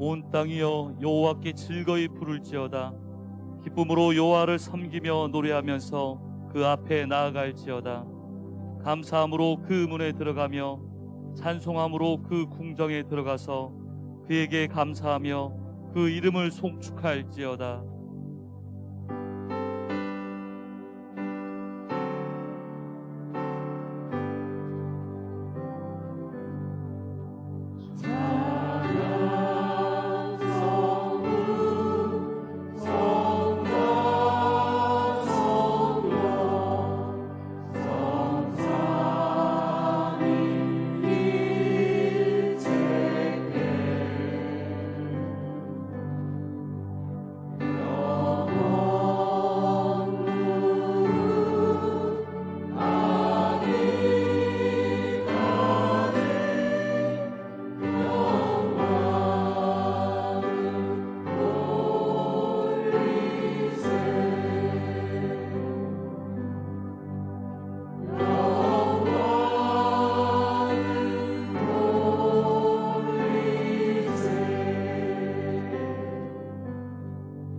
온 땅이여 여호와께 즐거이 부를지어다. 기쁨으로 여호와를 섬기며 노래하면서 그 앞에 나아갈지어다. 감사함으로 그 문에 들어가며 찬송함으로 그 궁정에 들어가서 그에게 감사하며 그 이름을 송축할지어다.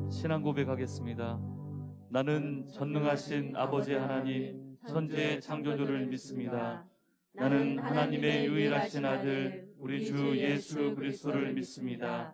신앙 고백하겠습니다. 나는 전능하신 아버지 하나님 천지의 창조주를 믿습니다. 나는 하나님의 유일하신 아들 우리 주 예수 그리스도를 믿습니다.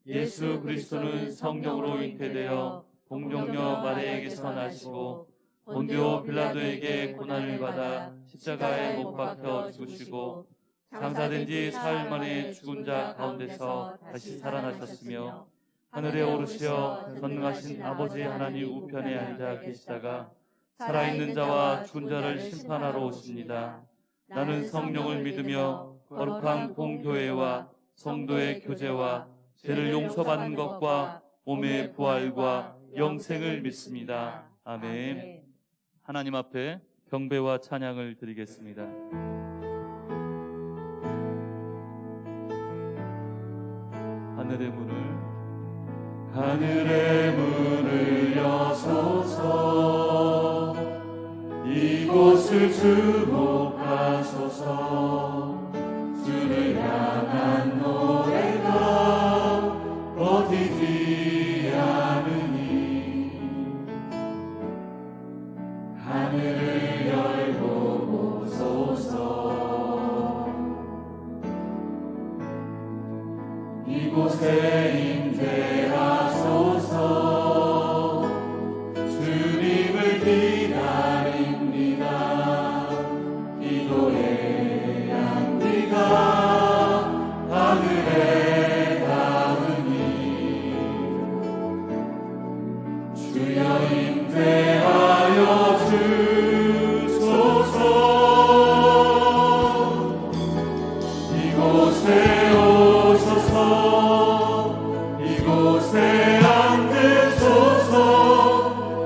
예수 그리스도는 성령으로 잉태되어 동정녀 마리아에게서 나시고 본디오 빌라도에게 고난을 받아 십자가에 못 박혀 죽으시고 장사된 지 사흘 만에 죽은 자 가운데서 다시 살아나셨으며 하늘에 오르시어 전능하신 아버지 하나님 우편에 앉아 계시다가 살아있는 자와 죽은 자를 심판하러 오십니다. 나는 성령을 믿으며 거룩한 공교회와 성도의 교제와 죄를 용서받는 것과 몸의 부활과 영생을 믿습니다. 아멘. 하나님 앞에 경배와 찬양을 드리겠습니다. 하늘의 문을 여소서 이곳을 주목하소서 주를 향한 노래가 버티지 않으니 하늘을 열고 보소서 이곳에 임재하소서 주님을 기다립니다. 기도의 향기가 하늘에 닿으니 주여 임재하여 주소서 이곳에 오셔서 이곳에 앉으소서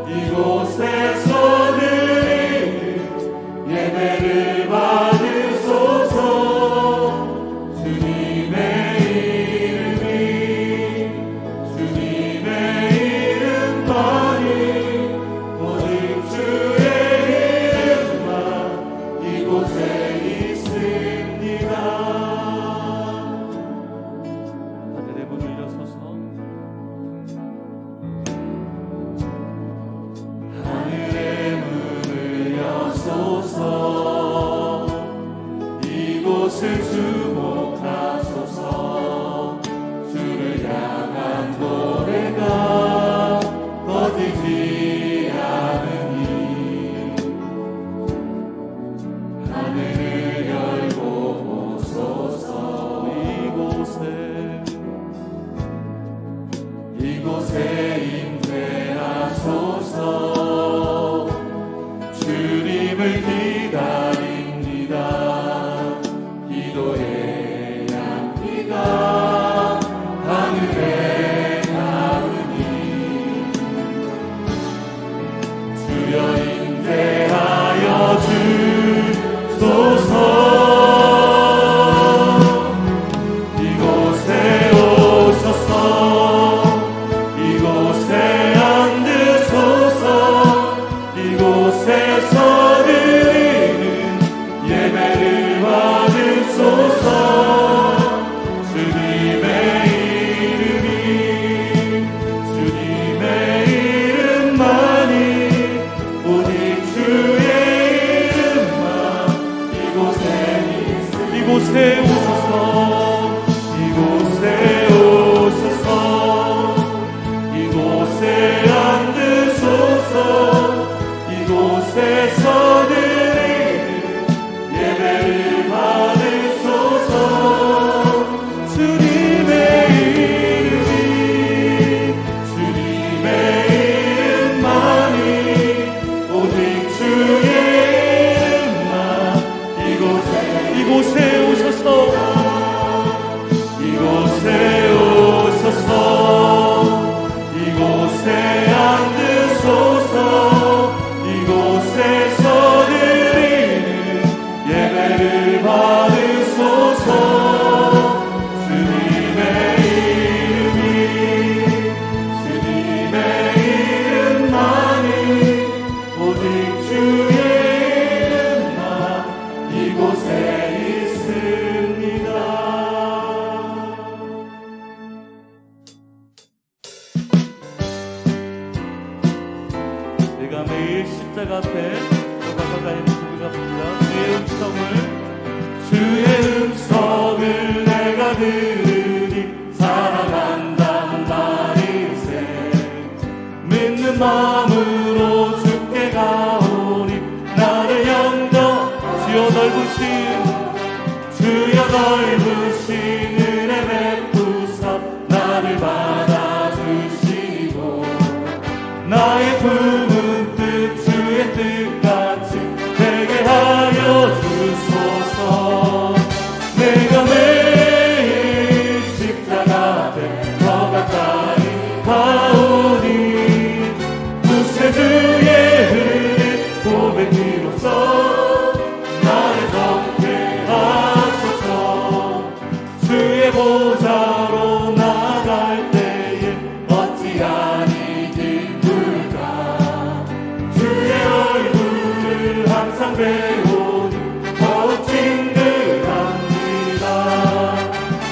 이곳에서 늘 예배를 받으소서 주님의 이름만이 오직 주의 이름만 이곳에 있습니다. 하늘의 문을 여소서 하늘의 문을 여소서 이곳을 주목하소서 주를 향한 노래가 버티지 않으니 하늘을 열고 보소서 이곳에 임재하소서 주님을 기다립니다. 기도의 향기가 하늘에 닿으니 주여 임재하여 주소서 이곳에 오셔서 이곳에 앉으소서. 이곳에서 드리는 예배를 받으소서. 주님의 이름만이 오직 주의 이름만 이곳에 있습니다. 내가 매일 십자가 앞에 걸어가는 고개가 부르라. 주의 음성을 내가 들으니 사랑한다는 말일세. 믿는 마음으로 주께 가오니 나를 영접 주여 넓으신 은혜 베푸사 나를 받아주시고 나의 품은 뜻 주의 뜻같이 되게 하여 주소서. 내가 매일 십자가 앞에 더 가까이 가오니 구세주의 흘린 고백으로써 나를 덮게 하소서. 주의 보좌로 나아갈 때에 어찌하니 기쁠까. 주의 얼굴을 항상 배우니 더욱 친근합니다.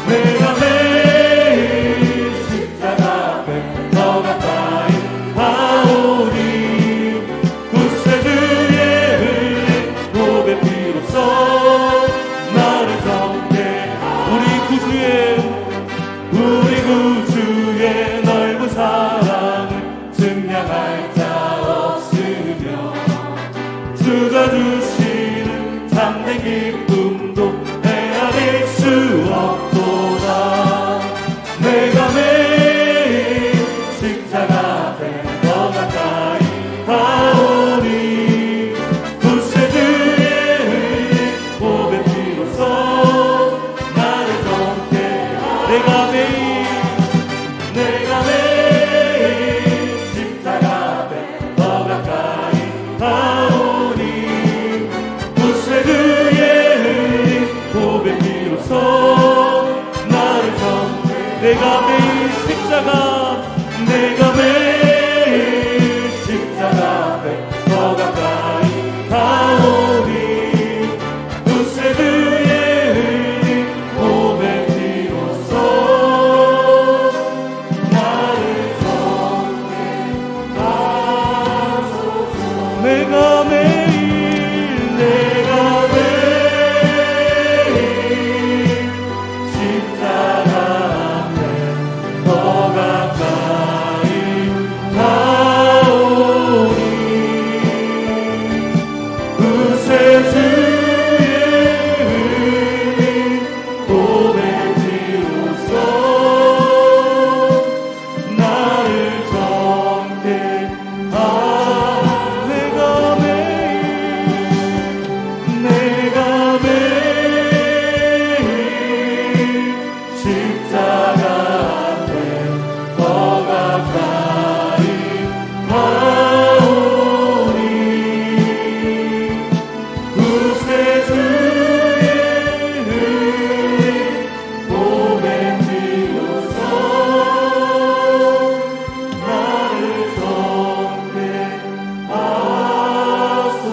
내가 매일 십자가 앞에 더 가까이 가오니 구세주의 흘린 고백 피로써 나를 덮게. 우리 구주의 넓은 사랑을 증량할 자 없으며 주가 주시는 참된 기쁨도 헤아릴 수 없도다. 내가 매일 십자가 앞에 더 가까이 가오니 구세주의 흘린 고백 피로써 나를 덮게. 내가 매일 십자가 앞에 더 가까이 가오니 구세주의 흘린 고백 피로써 나를 덮게. 내가 매일 십자가 앞에 더 가까이 가오니 구세주의 흘린 고백 피로써 나를 덮게 하소서. 내가 매일 십자가 앞에 더 가까이 가오니 구세주의 흘린 고백 피로써 나를 덮게 내가 매일 십자가 앞에 더 가까이 가오니 구세주의 흘린 고백 피로써 나를 덮게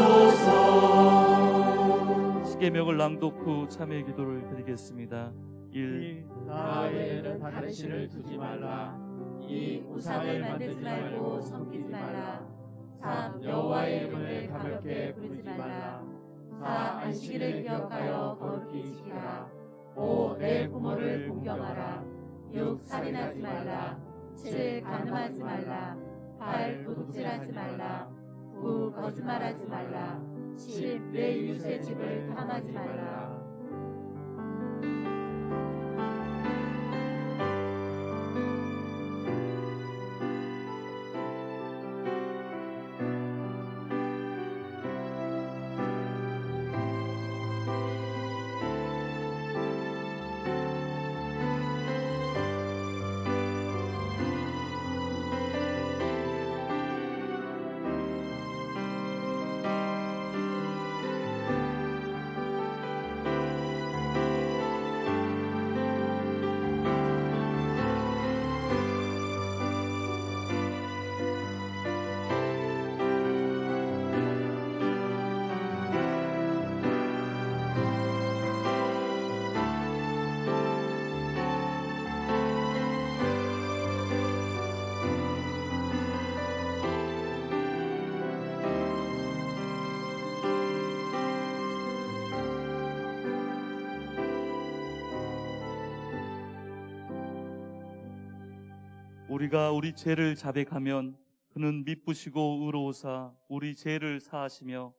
하소서. 십계명을 낭독 후 참회 기도를 드리겠습니다. 1. 나 외에는 다른 신을 두지 말라. 2. 우상을 만들지 말고 섬기지 말라. 3. 여호와의 이름을 가볍게 부르지 말라. 4. 안식일을 기억하여 거룩히 지키라. 5. 내 부모를 공경하라. 6. 살인하지 말라. 7. 간음하지 말라. 8. 도둑질하지 말라. 9. 거짓말하지 말라. 10. 내 이웃의 집을 탐하지 말라. 우리가 우리 죄를 자백하면 그는 미쁘시고 의로우사 우리 죄를 사하시며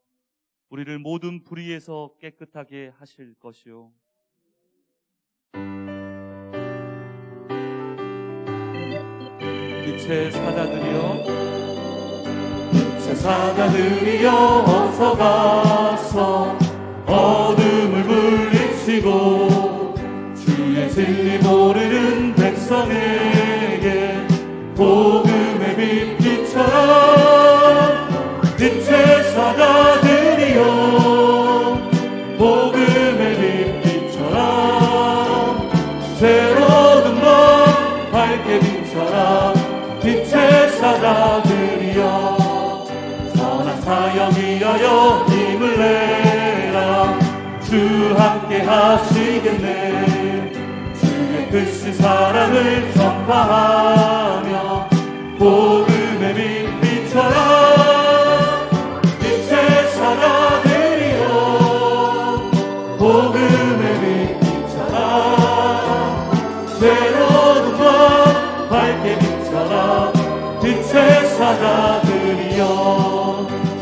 우리를 모든 불의에서 깨끗하게 하실 것이요. 빛의 사자들이여, 빛의 사자들이여 어서 가서 어둠을 물리치고 주의 진리 모르는 백성에게 복음의 빛 비춰라. 빛의 사자들이여 복음의 빛 비춰라. 새로운 밤 밝게 비춰라. 빛의 사자들이여 선한 사역 위하여 힘을 내라. 주 함께 하시겠네. 주의 크신 사랑을 전파하며 복음의 빛 비춰라. 빛의 사자들이여 복음의 빛 비춰라. 새로운 밤 밝게 비춰라. 빛의 사자들이여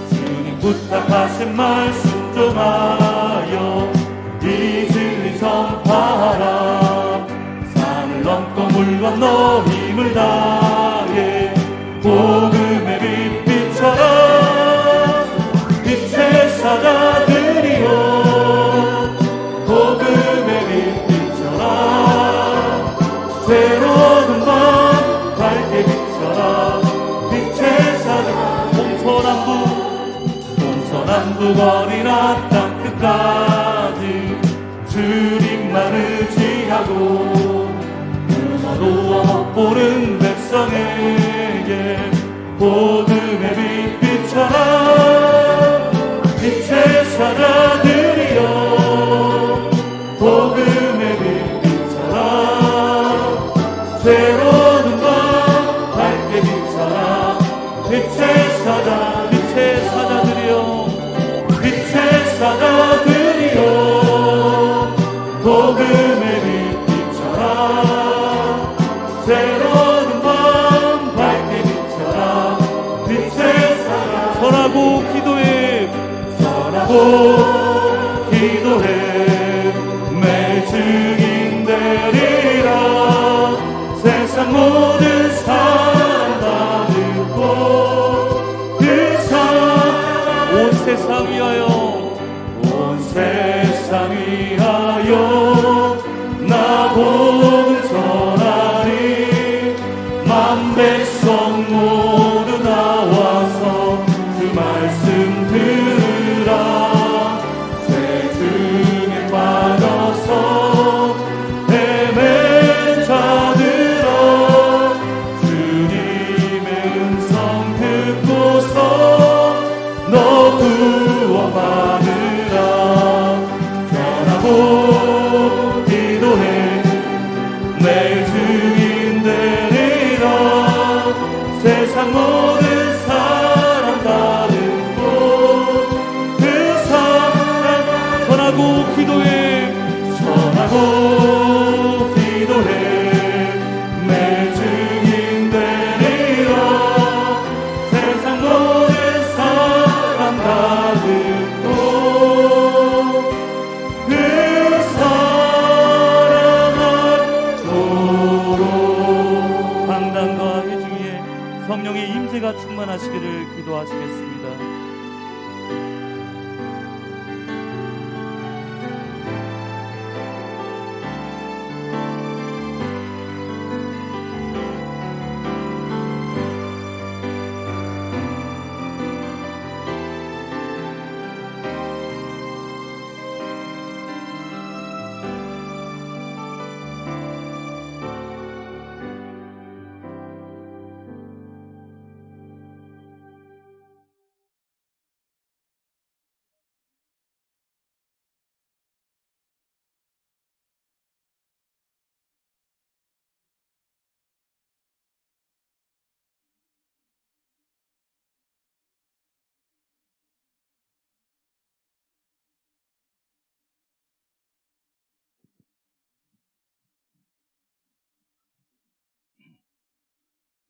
주님 부탁하신 말 순종하여 이 진리 전파하라. 산을 넘고 물 건너 힘을 다해 복음의 빛 비춰라. 빛의 사자들이여 복음의 빛 비춰라. 새로운 밤 밝게 비춰라. 빛의 사자 동서남북 어리나 땅 끝까지 주님만 의지하고 눈어도 못 보는 백성에게 복음의 빛 비춰라. 빛의 사자들이여 복음의 빛 비춰라. 새로운 밤 밝게 비춰라. 빛의 사자들이여 빛의 사자들이여 복음의 빛 비춰라. 새로운 밤 밝게 비춰라. 빛의 사자 전하고 기도해, 기도해 매 증인 되리라. 세상 모든 사람 다 듣고 그 사랑 온 세상 위하여, 온 세상 위하여 나 복음 전하리. 만 백성 모두 나와서 그 말씀 들으라. 죄 중에 빠져서 헤맨 자들아 주님의 음성 듣고서 너 구원 받으라. 전하고 기도해 내 증인 되리라. 세상 모든 사람 다 듣고 그 사랑 전하고 기도해, 전하고 기도해 내 증인 되리라. 세상 모든 사람 다 듣고 그 사랑하도록. 강단과 회중에 성령의 임재가 충만하시기를 기도하시겠습니다.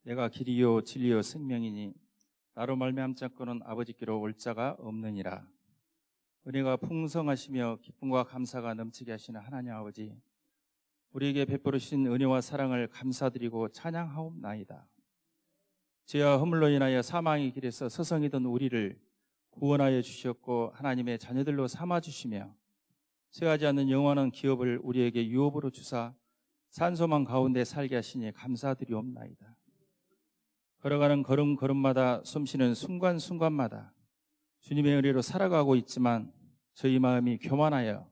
내가 길이요 진리요 생명이니 나로 말미암지 않고는 아버지께로 올 자가 없느니라. 은혜가 풍성하시며 기쁨과 감사가 넘치게 하시는 하나님 아버지, 우리에게 베풀으신 은혜와 사랑을 감사드리고 찬양하옵나이다. 죄와 허물로 인하여 사망의 길에서 서성이던 우리를 구원하여 주셨고 하나님의 자녀들로 삼아주시며 쇠하지 않는 영원한 기업을 우리에게 유업으로 주사 산소망 가운데 살게 하시니 감사드리옵나이다. 걸어가는 걸음걸음마다 숨쉬는 순간순간마다 주님의 은혜로 살아가고 있지만 저희 마음이 교만하여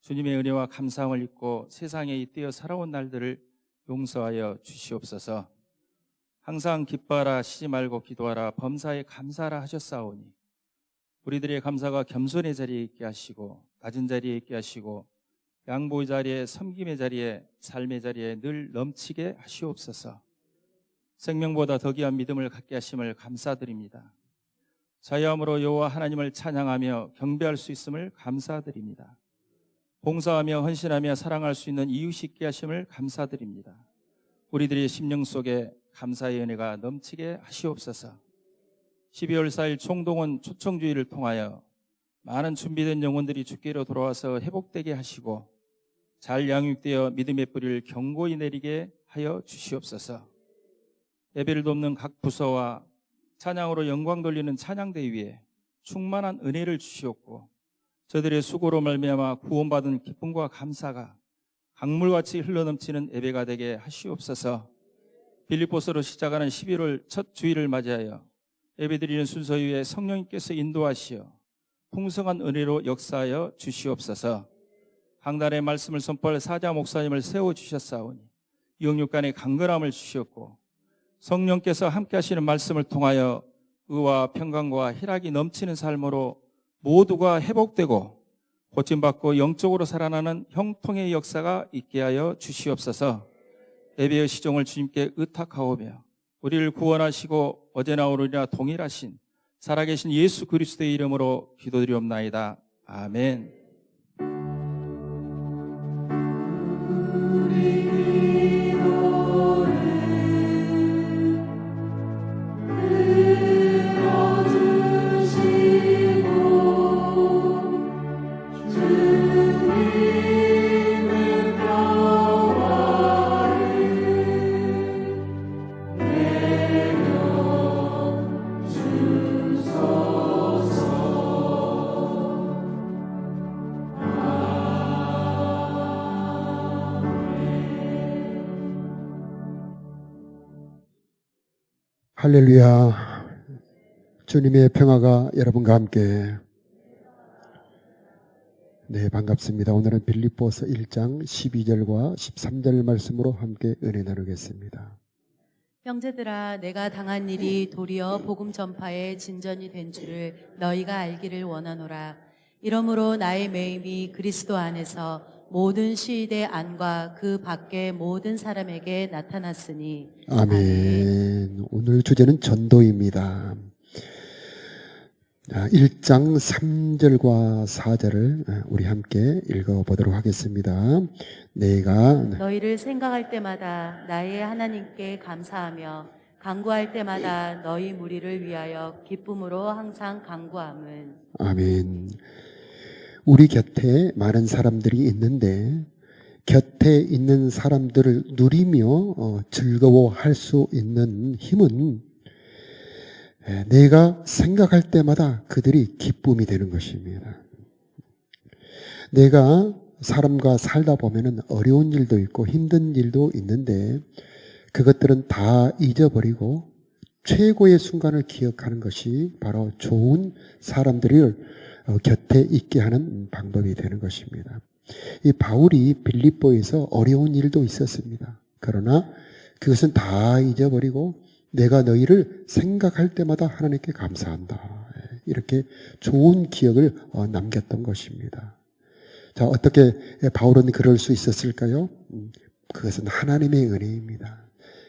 주님의 은혜와 감사함을 잊고 세상에 잇대어 살아온 날들을 용서하여 주시옵소서. 항상 기뻐하라, 쉬지 말고 기도하라, 범사에 감사하라 하셨사오니 우리들의 감사가 겸손의 자리에 있게 하시고 낮은 자리에 있게 하시고 양보의 자리에, 섬김의 자리에, 삶의 자리에 늘 넘치게 하시옵소서. 생명보다 더 귀한 믿음을 갖게 하심을 감사드립니다. 자유함으로 여호와 하나님을 찬양하며 경배할 수 있음을 감사드립니다. 봉사하며 헌신하며 사랑할 수 있는 이웃이 있게 하심을 감사드립니다. 우리들의 심령 속에 감사의 은혜가 넘치게 하시옵소서. 12월 4일 총동원 초청주의를 통하여 많은 준비된 영혼들이 주께로 돌아와서 회복되게 하시고 잘 양육되어 믿음의 뿌리를 견고히 내리게 하여 주시옵소서. 예배를 돕는 각 부서와 찬양으로 영광 돌리는 찬양대 위에 충만한 은혜를 주시옵고 저들의 수고로 말미암아 구원받은 기쁨과 감사가 강물같이 흘러넘치는 예배가 되게 하시옵소서. 빌립보서로 시작하는 11월 첫 주일을 맞이하여 예배드리는 순서 위에 성령님께서 인도하시어 풍성한 은혜로 역사하여 주시옵소서. 강단의 말씀을 선포할 사자 목사님을 세워주셨사오니 영육간의 강건함을 주셨고 성령께서 함께 하시는 말씀을 통하여 의와 평강과 희락이 넘치는 삶으로 모두가 회복되고 고침받고 영적으로 살아나는 형통의 역사가 있게 하여 주시옵소서. 예배의 시종을 주님께 의탁하오며 우리를 구원하시고 어제나 오늘이나 동일하신 살아계신 예수 그리스도의 이름으로 기도드리옵나이다. 아멘. 할렐루야. 주님의 평화가 여러분과 함께. 네, 반갑습니다. 오늘은 빌립보서 1장 12절과 13절 말씀으로 함께 은혜 나누겠습니다. 형제들아, 내가 당한 일이 도리어 복음 전파의 진전이 된 줄을 너희가 알기를 원하노라. 이러므로 나의 매임이 그리스도 안에서 모든 시대 안과 그 밖의 모든 사람에게 나타났으니. 아멘. 오늘 주제는 전도입니다. 1장 3절과 4절을 우리 함께 읽어보도록 하겠습니다. 내가 너희를 생각할 때마다 나의 하나님께 감사하며 간구할 때마다 너희 무리를 위하여 기쁨으로 항상 간구함은. 아멘. 우리 곁에 많은 사람들이 있는데 곁에 있는 사람들을 누리며 즐거워할 수 있는 힘은 내가 생각할 때마다 그들이 기쁨이 되는 것입니다. 내가 사람과 살다 보면은 어려운 일도 있고 힘든 일도 있는데 그것들은 다 잊어버리고 최고의 순간을 기억하는 것이 바로 좋은 사람들을 곁에 있게 하는 방법이 되는 것입니다. 이 바울이 빌립보에서 어려운 일도 있었습니다. 그러나 그것은 다 잊어버리고 내가 너희를 생각할 때마다 하나님께 감사한다. 이렇게 좋은 기억을 남겼던 것입니다. 자, 어떻게 바울은 그럴 수 있었을까요? 그것은 하나님의 은혜입니다.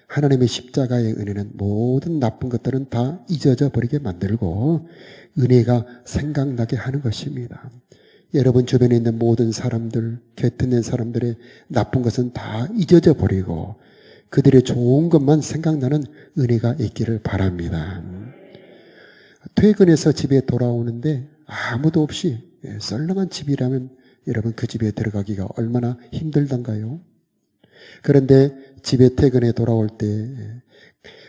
하나님의 십자가의 은혜는 모든 나쁜 것들은 다 잊어져 버리게 만들고 은혜가 생각나게 하는 것입니다. 여러분 주변에 있는 모든 사람들, 곁에 있는 사람들의 나쁜 것은 다 잊어져 버리고 그들의 좋은 것만 생각나는 은혜가 있기를 바랍니다. 퇴근해서 집에 돌아오는데 아무도 없이 썰렁한 집이라면 여러분 그 집에 들어가기가 얼마나 힘들던가요? 그런데 집에 퇴근해 돌아올 때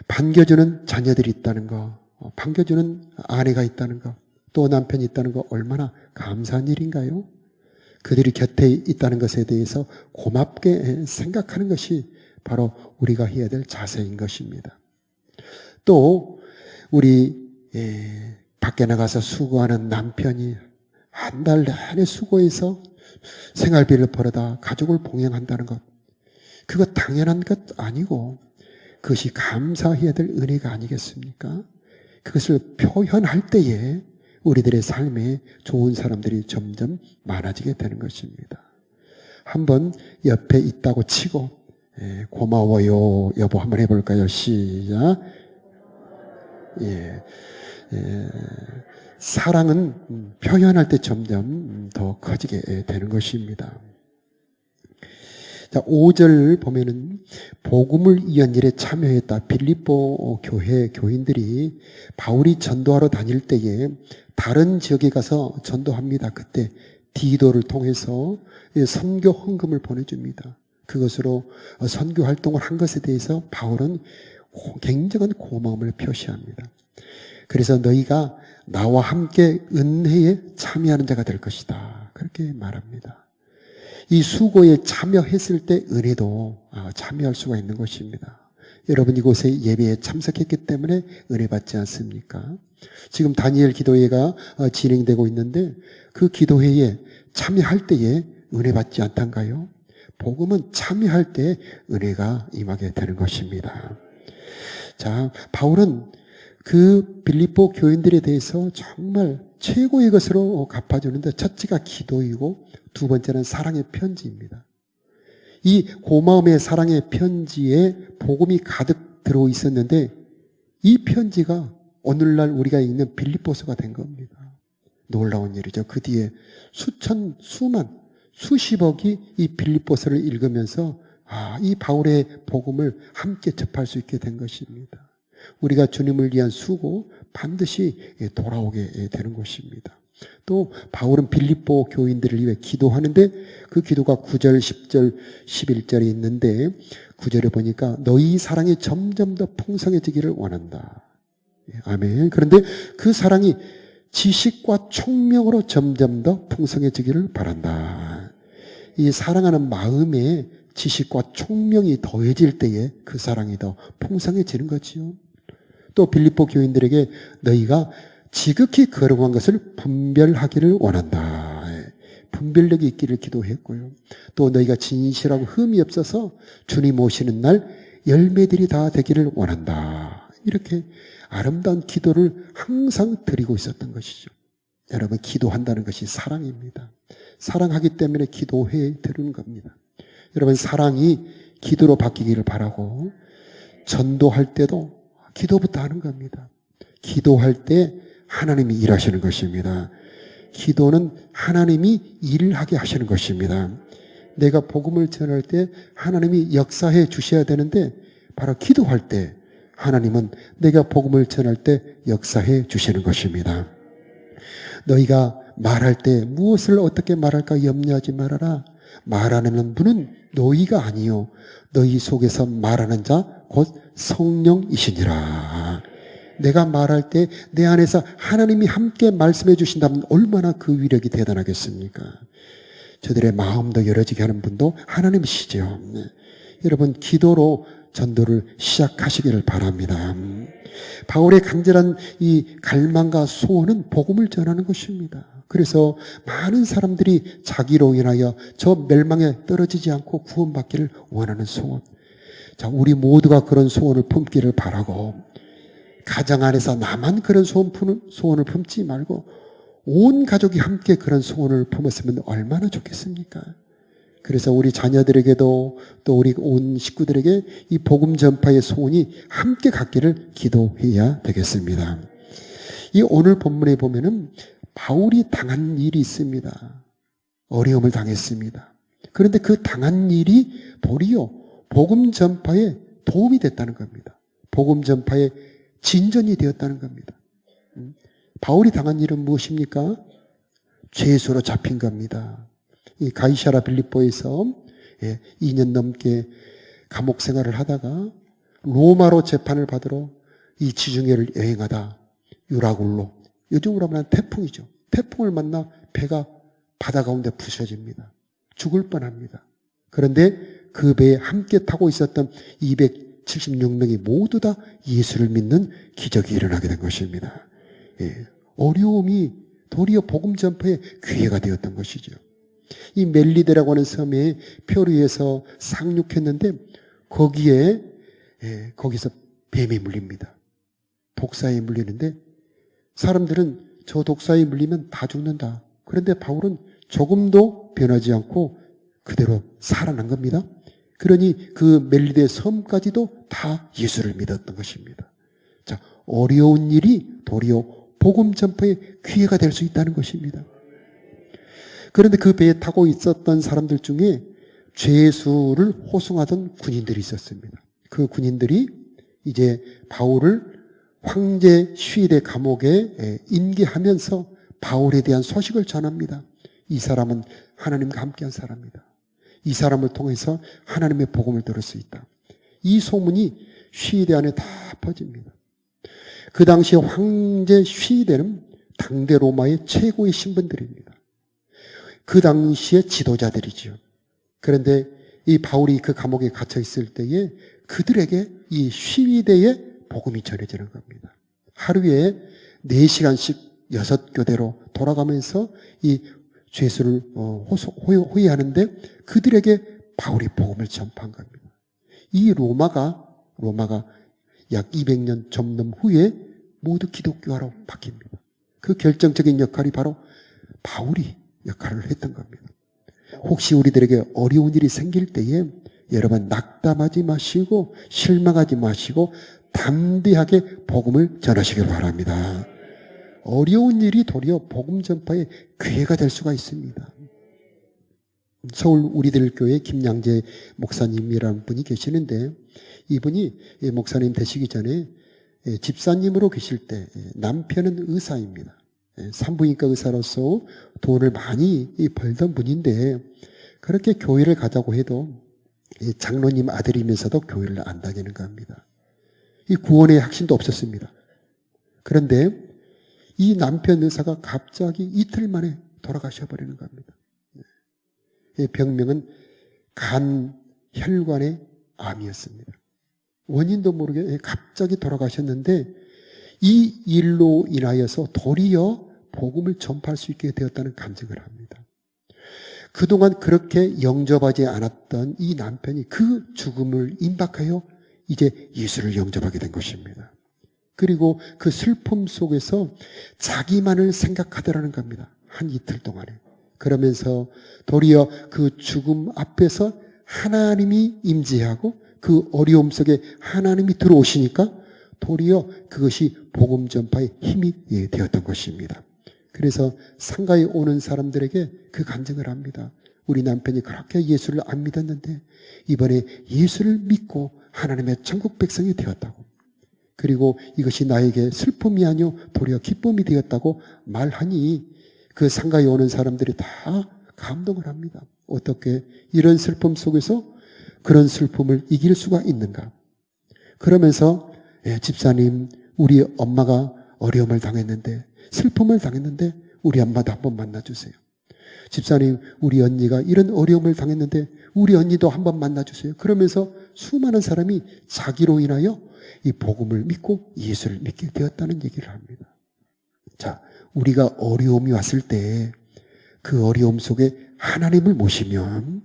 반겨주는 자녀들이 있다는 거, 반겨주는 아내가 있다는 거, 또 남편이 있다는 거 얼마나 감사한 일인가요? 그들이 곁에 있다는 것에 대해서 고맙게 생각하는 것이 바로 우리가 해야 될 자세인 것입니다. 또 우리 밖에 나가서 수고하는 남편이 한 달 내내 수고해서 생활비를 벌어다 가족을 봉양한다는 것, 그거 당연한 것 아니고 그것이 감사해야 될 은혜가 아니겠습니까? 그것을 표현할 때에 우리들의 삶에 좋은 사람들이 점점 많아지게 되는 것입니다. 한번 옆에 있다고 치고 고마워요 여보 한번 해볼까요? 시작. 사랑은 표현할 때 점점 더 커지게 되는 것입니다. 자, 5절 보면은 복음을 이은 일에 참여했다. 빌립보 교회 교인들이 바울이 전도하러 다닐 때에 다른 지역에 가서 전도합니다. 그때 디도를 통해서 선교 헌금을 보내줍니다. 그것으로 선교 활동을 한 것에 대해서 바울은 굉장한 고마움을 표시합니다. 그래서 너희가 나와 함께 은혜에 참여하는 자가 될 것이다. 그렇게 말합니다. 이 수고에 참여했을 때 은혜도 참여할 수가 있는 것입니다. 여러분 이곳에 예배에 참석했기 때문에 은혜 받지 않습니까? 지금 다니엘 기도회가 진행되고 있는데 그 기도회에 참여할 때에 은혜 받지 않던가요? 복음은 참여할 때 은혜가 임하게 되는 것입니다. 자, 바울은 그 빌립보 교인들에 대해서 정말 최고의 것으로 갚아주는데 첫째가 기도이고 두 번째는 사랑의 편지입니다. 이 고마움의 사랑의 편지에 복음이 가득 들어 있었는데 이 편지가 오늘날 우리가 읽는 빌립보서가 된 겁니다. 놀라운 일이죠. 그 뒤에 수천, 수만, 수십억이 이 빌립보서를 읽으면서 이 바울의 복음을 함께 접할 수 있게 된 것입니다. 우리가 주님을 위한 수고 반드시 돌아오게 되는 것입니다. 또 바울은 빌립보 교인들을 위해 기도하는데 그 기도가 9절, 10절, 11절에 있는데 9절에 보니까 너희 사랑이 점점 더 풍성해지기를 원한다. 아멘. 그런데 그 사랑이 지식과 총명으로 점점 더 풍성해지기를 바란다. 이 사랑하는 마음에 지식과 총명이 더해질 때에 그 사랑이 더 풍성해지는 거지요. 또 빌립보 교인들에게 너희가 지극히 거룩한 것을 분별하기를 원한다. 분별력이 있기를 기도했고요. 또 너희가 진실하고 흠이 없어서 주님 오시는 날 열매들이 다 되기를 원한다. 이렇게 아름다운 기도를 항상 드리고 있었던 것이죠. 여러분 기도한다는 것이 사랑입니다. 사랑하기 때문에 기도해 드리는 겁니다. 여러분 사랑이 기도로 바뀌기를 바라고 전도할 때도 기도부터 하는 겁니다. 기도할 때 하나님이 일하시는 것입니다. 기도는 하나님이 일하게 하시는 것입니다. 내가 복음을 전할 때 하나님이 역사해 주셔야 되는데 바로 기도할 때 하나님은 내가 복음을 전할 때 역사해 주시는 것입니다. 너희가 말할 때 무엇을 어떻게 말할까 염려하지 말아라. 말하는 분은 너희가 아니요 너희 속에서 말하는 자 곧 성령이시니라. 내가 말할 때 내 안에서 하나님이 함께 말씀해 주신다면 얼마나 그 위력이 대단하겠습니까? 저들의 마음도 열어지게 하는 분도 하나님이시죠. 여러분 기도로 전도를 시작하시기를 바랍니다. 바울의 간절한 이 갈망과 소원은 복음을 전하는 것입니다. 그래서 많은 사람들이 자기로 인하여 저 멸망에 떨어지지 않고 구원받기를 원하는 소원. 자, 우리 모두가 그런 소원을 품기를 바라고 가정 안에서 나만 그런 소원을 품지 말고 온 가족이 함께 그런 소원을 품었으면 얼마나 좋겠습니까? 그래서 우리 자녀들에게도 또 우리 온 식구들에게 이 복음 전파의 소원이 함께 갖기를 기도해야 되겠습니다. 이 오늘 본문에 보면은 바울이 당한 일이 있습니다. 어려움을 당했습니다. 그런데 그 당한 일이 도리어 복음 전파의 도움이 됐다는 겁니다. 복음 전파의 진전이 되었다는 겁니다. 바울이 당한 일은 무엇입니까? 죄수로 잡힌 겁니다. 이 가이사라 빌립보에서 2년 넘게 감옥 생활을 하다가 로마로 재판을 받으러 이 지중해를 여행하다 유라굴로, 요즘으로 말하면 태풍이죠. 태풍을 만나 배가 바다 가운데 부서집니다. 죽을 뻔합니다. 그런데 그 배에 함께 타고 있었던 276명이 모두 다 예수를 믿는 기적이 일어나게 된 것입니다. 어려움이 도리어 복음 전파의 기회가 되었던 것이죠. 이 멜리데라고 하는 섬에 표류해서 상륙했는데 거기서 뱀이 물립니다. 독사에 물리는데 사람들은 저 독사에 물리면 다 죽는다. 그런데 바울은 조금도 변하지 않고 그대로 살아난 겁니다. 그러니 그 멜리데 섬까지도 다 예수를 믿었던 것입니다. 자, 어려운 일이 도리어 복음 전파의 기회가 될 수 있다는 것입니다. 그런데 그 배에 타고 있었던 사람들 중에 죄수를 호송하던 군인들이 있었습니다. 그 군인들이 이제 바울을 황제 시위대 감옥에 인계하면서 바울에 대한 소식을 전합니다. 이 사람은 하나님과 함께한 사람이다. 이 사람을 통해서 하나님의 복음을 들을 수 있다. 이 소문이 시위대 안에 다 퍼집니다. 그 당시에 황제 시위대는 당대 로마의 최고의 신분들입니다. 그 당시의 지도자들이지요. 그런데 이 바울이 그 감옥에 갇혀 있을 때에 그들에게 이 시위대의 복음이 전해지는 겁니다. 하루에 4시간씩 6교대로 돌아가면서 이 죄수를 호위하는데 그들에게 바울이 복음을 전파한 겁니다. 이 로마가 약 200년 접는 후에 모두 기독교화로 바뀝니다. 그 결정적인 역할이 바로 바울이 역할을 했던 겁니다. 혹시 우리들에게 어려운 일이 생길 때에 여러분 낙담하지 마시고 실망하지 마시고 담대하게 복음을 전하시길 바랍니다. 어려운 일이 도리어 복음 전파의 기회가 될 수가 있습니다. 서울 우리들 교회 김양재 목사님이라는 분이 계시는데 이분이 목사님 되시기 전에 집사님으로 계실 때 남편은 의사입니다. 산부인과 의사로서 돈을 많이 벌던 분인데 그렇게 교회를 가자고 해도 장로님 아들이면서도 교회를 안 다니는 겁니다. 이 구원의 확신도 없었습니다. 그런데 이 남편 의사가 갑자기 이틀 만에 돌아가셔 버리는 겁니다. 병명은 간 혈관의 암이었습니다. 원인도 모르게 갑자기 돌아가셨는데 이 일로 인하여서 도리어 복음을 전파할 수 있게 되었다는 감격을 합니다. 그동안 그렇게 영접하지 않았던 이 남편이 그 죽음을 임박하여 이제 예수를 영접하게 된 것입니다. 그리고 그 슬픔 속에서 자기만을 생각하더라는 겁니다. 한 이틀 동안에. 그러면서 도리어 그 죽음 앞에서 하나님이 임재하고 그 어려움 속에 하나님이 들어오시니까 도리어 그것이 복음 전파의 힘이 되었던 것입니다. 그래서 상가에 오는 사람들에게 그 간증을 합니다. 우리 남편이 그렇게 예수를 안 믿었는데 이번에 예수를 믿고 하나님의 천국 백성이 되었다고. 그리고 이것이 나에게 슬픔이 아니요 도리어 기쁨이 되었다고 말하니 그 상가에 오는 사람들이 다 감동을 합니다. 어떻게 이런 슬픔 속에서 그런 슬픔을 이길 수가 있는가? 그러면서 집사님, 우리 엄마가 어려움을 당했는데 슬픔을 당했는데 우리 엄마도 한번 만나주세요. 집사님, 우리 언니가 이런 어려움을 당했는데 우리 언니도 한번 만나주세요. 그러면서 수많은 사람이 자기로 인하여 이 복음을 믿고 예수를 믿게 되었다는 얘기를 합니다. 자, 우리가 어려움이 왔을 때 그 어려움 속에 하나님을 모시면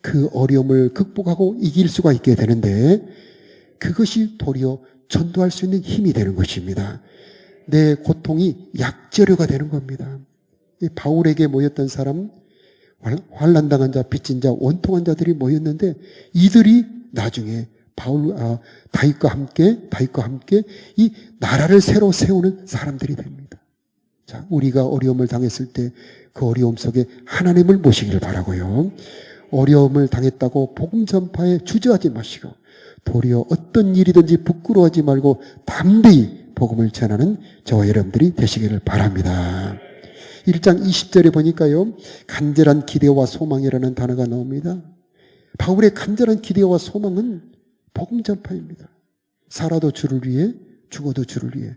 그 어려움을 극복하고 이길 수가 있게 되는데 그것이 도리어 전도할 수 있는 힘이 되는 것입니다. 내 고통이 약재료가 되는 겁니다. 이 바울에게 모였던 사람, 환난당한 자, 빚진 자, 원통한 자들이 모였는데 이들이 나중에 다윗과 함께 이 나라를 새로 세우는 사람들이 됩니다. 자, 우리가 어려움을 당했을 때 그 어려움 속에 하나님을 모시기를 바라고요. 어려움을 당했다고 복음 전파에 주저하지 마시고 도리어 어떤 일이든지 부끄러워하지 말고 담대히 복음을 전하는 저와 여러분들이 되시기를 바랍니다. 1장 20절에 보니까요, 간절한 기대와 소망이라는 단어가 나옵니다. 바울의 간절한 기대와 소망은 복음 전파입니다. 살아도 주를 위해, 죽어도 주를 위해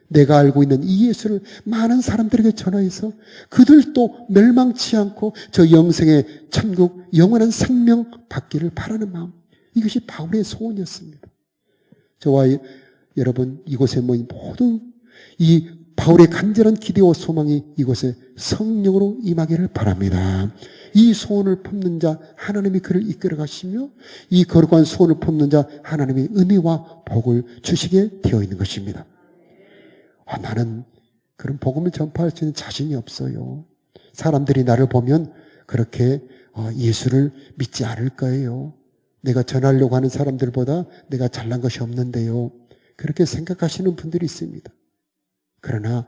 내가 알고 있는 이 예수를 많은 사람들에게 전하여서 그들도 멸망치 않고 저 영생의 천국, 영원한 생명 받기를 바라는 마음, 이것이 바울의 소원이었습니다. 저와 여러분 이곳에 모인 모든 이 바울의 간절한 기대와 소망이 이곳에 성령으로 임하기를 바랍니다. 이 소원을 품는 자 하나님이 그를 이끌어 가시며 이 거룩한 소원을 품는 자 하나님이 은혜와 복을 주시게 되어 있는 것입니다. 나는 그런 복음을 전파할 수 있는 자신이 없어요. 사람들이 나를 보면 그렇게 예수를 믿지 않을 거예요. 내가 전하려고 하는 사람들보다 내가 잘난 것이 없는데요. 그렇게 생각하시는 분들이 있습니다. 그러나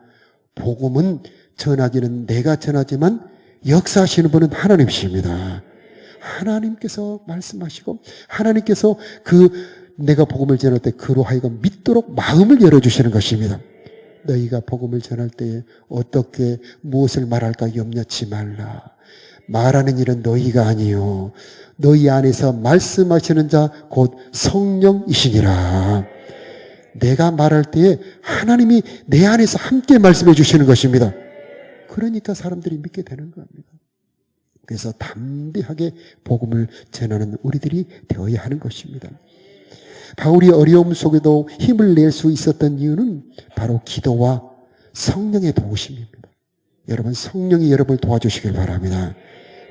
복음은 전하기는 내가 전하지만 역사하시는 분은 하나님이십니다. 하나님께서 말씀하시고 하나님께서 내가 복음을 전할 때 그로 하여금 믿도록 마음을 열어주시는 것입니다. 너희가 복음을 전할 때에 어떻게 무엇을 말할까 염려치 말라. 말하는 일은 너희가 아니요 너희 안에서 말씀하시는 자 곧 성령이시니라. 내가 말할 때에 하나님이 내 안에서 함께 말씀해 주시는 것입니다. 그러니까 사람들이 믿게 되는 겁니다. 그래서 담대하게 복음을 전하는 우리들이 되어야 하는 것입니다. 바울이 어려움 속에도 힘을 낼 수 있었던 이유는 바로 기도와 성령의 도우심입니다. 여러분, 성령이 여러분을 도와주시길 바랍니다.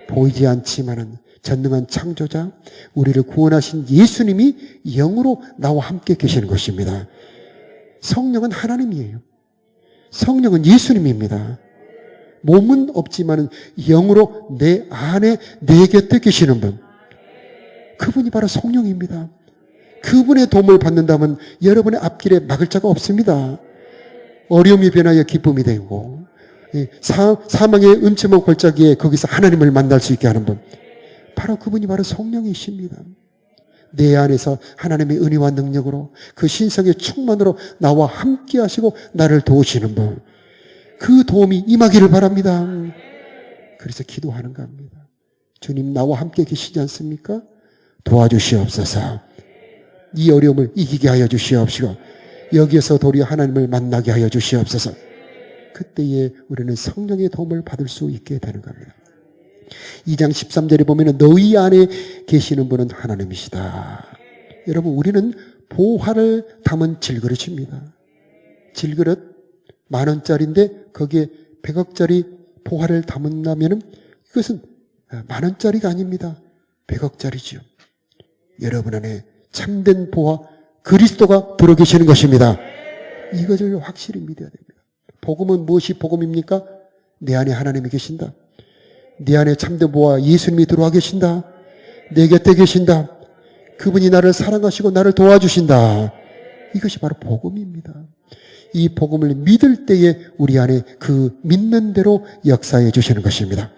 보이지 않지만은 전능한 창조자, 우리를 구원하신 예수님이 영으로 나와 함께 계시는 것입니다. 성령은 하나님이에요. 성령은 예수님입니다. 몸은 없지만은 영으로 내 안에 내 곁에 계시는 분, 그분이 바로 성령입니다. 그분의 도움을 받는다면 여러분의 앞길에 막을 자가 없습니다. 어려움이 변하여 기쁨이 되고 사망의 음침한 골짜기에 거기서 하나님을 만날 수 있게 하는 분, 바로 그분이 바로 성령이십니다. 내 안에서 하나님의 은혜와 능력으로 그 신성의 충만으로 나와 함께 하시고 나를 도우시는 분, 그 도움이 임하기를 바랍니다. 그래서 기도하는 겁니다. 주님, 나와 함께 계시지 않습니까? 도와주시옵소서. 이 어려움을 이기게 하여 주시옵시고 여기에서 도리어 하나님을 만나게 하여 주시옵소서. 그때에 우리는 성령의 도움을 받을 수 있게 되는 겁니다. 2장 13절에 보면 너희 안에 계시는 분은 하나님이시다. 여러분, 우리는 보화를 담은 질그릇입니다. 질그릇 10,000원짜리인데 거기에 100억짜리 보화를 담은다면 이것은 10,000원짜리가 아닙니다. 100억짜리지요. 여러분 안에 참된 보화 그리스도가 들어 계시는 것입니다. 이것을 확실히 믿어야 됩니다. 복음은 무엇이 복음입니까? 내 안에 하나님이 계신다. 내 안에 참된 보화 예수님이 들어와 계신다. 내 곁에 계신다. 그분이 나를 사랑하시고 나를 도와주신다. 이것이 바로 복음입니다. 이 복음을 믿을 때에 우리 안에 그 믿는 대로 역사해 주시는 것입니다.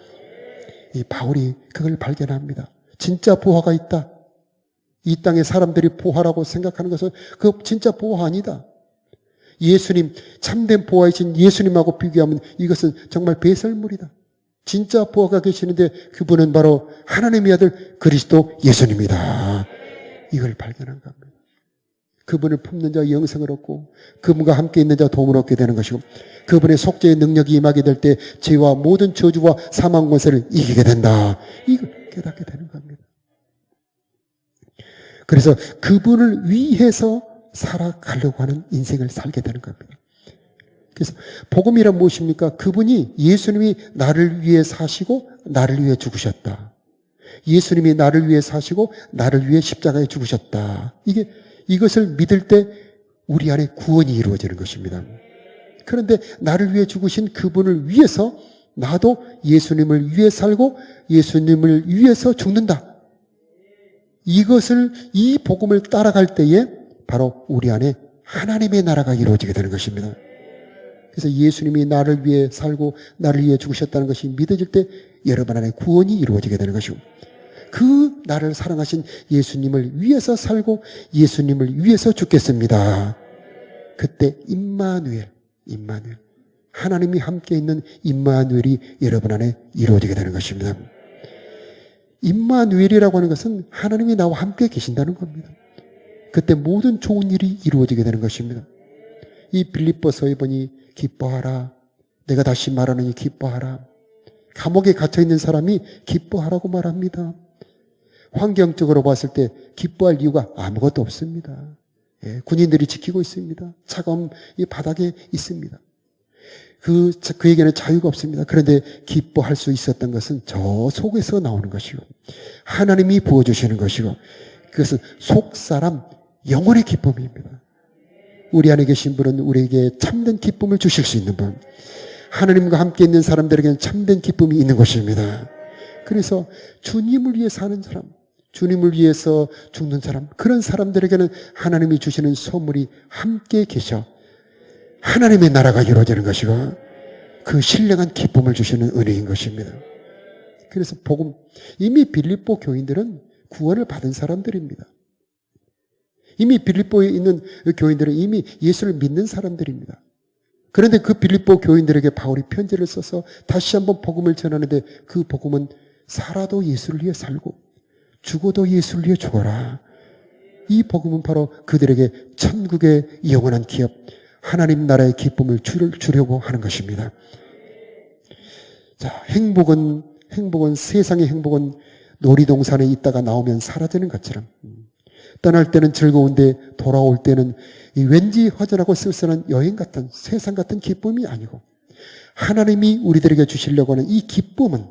이 바울이 그걸 발견합니다. 진짜 보화가 있다. 이 땅에 사람들이 보화라고 생각하는 것은 그 진짜 보화 아니다. 예수님, 참된 보화이신 예수님하고 비교하면 이것은 정말 배설물이다. 진짜 보화가 계시는데 그분은 바로 하나님의 아들 그리스도 예수님이다. 이걸 발견한 겁니다. 그분을 품는 자 영생을 얻고 그분과 함께 있는 자 도움을 얻게 되는 것이고 그분의 속죄의 능력이 임하게 될 때 죄와 모든 저주와 사망 권세를 이기게 된다. 이걸 깨닫게 되는 겁니다. 그래서 그분을 위해서 살아가려고 하는 인생을 살게 되는 겁니다. 그래서 복음이란 무엇입니까? 그분이 예수님이 나를 위해 사시고 나를 위해 죽으셨다. 예수님이 나를 위해 사시고 나를 위해 십자가에 죽으셨다. 이것을 믿을 때 우리 안에 구원이 이루어지는 것입니다. 그런데 나를 위해 죽으신 그분을 위해서 나도 예수님을 위해 살고 예수님을 위해서 죽는다. 이 복음을 따라갈 때에 바로 우리 안에 하나님의 나라가 이루어지게 되는 것입니다. 그래서 예수님이 나를 위해 살고 나를 위해 죽으셨다는 것이 믿어질 때 여러분 안에 구원이 이루어지게 되는 것이고 그 나를 사랑하신 예수님을 위해서 살고 예수님을 위해서 죽겠습니다. 그때 임마누엘, 하나님이 함께 있는 임마누엘이 여러분 안에 이루어지게 되는 것입니다. 임마누엘이라고 하는 것은 하나님이 나와 함께 계신다는 겁니다. 그때 모든 좋은 일이 이루어지게 되는 것입니다. 이 빌립보서에 보니 기뻐하라. 내가 다시 말하느니 기뻐하라. 감옥에 갇혀있는 사람이 기뻐하라고 말합니다. 환경적으로 봤을 때 기뻐할 이유가 아무것도 없습니다. 군인들이 지키고 있습니다. 차가운 이 바닥에 있습니다. 그에게는 자유가 없습니다. 그런데 기뻐할 수 있었던 것은 저 속에서 나오는 것이고 하나님이 부어주시는 것이고 그것은 속사람 영혼의 기쁨입니다. 우리 안에 계신 분은 우리에게 참된 기쁨을 주실 수 있는 분, 하나님과 함께 있는 사람들에게는 참된 기쁨이 있는 것입니다. 그래서 주님을 위해 사는 사람, 주님을 위해서 죽는 사람, 그런 사람들에게는 하나님이 주시는 선물이 함께 계셔 하나님의 나라가 이루어지는 것이고 그 신령한 기쁨을 주시는 은혜인 것입니다. 그래서 복음, 이미 빌립보 교인들은 구원을 받은 사람들입니다. 이미 빌립보에 있는 교인들은 이미 예수를 믿는 사람들입니다. 그런데 그 빌립보 교인들에게 바울이 편지를 써서 다시 한번 복음을 전하는데 그 복음은 살아도 예수를 위해 살고 죽어도 예수를 위해 죽어라. 이 복음은 바로 그들에게 천국의 영원한 기업, 하나님 나라의 기쁨을 주려고 하는 것입니다. 자, 행복은 세상의 행복은 놀이동산에 있다가 나오면 사라지는 것처럼 떠날 때는 즐거운데 돌아올 때는 왠지 허전하고 쓸쓸한 여행 같은 세상 같은 기쁨이 아니고 하나님이 우리들에게 주시려고 하는 이 기쁨은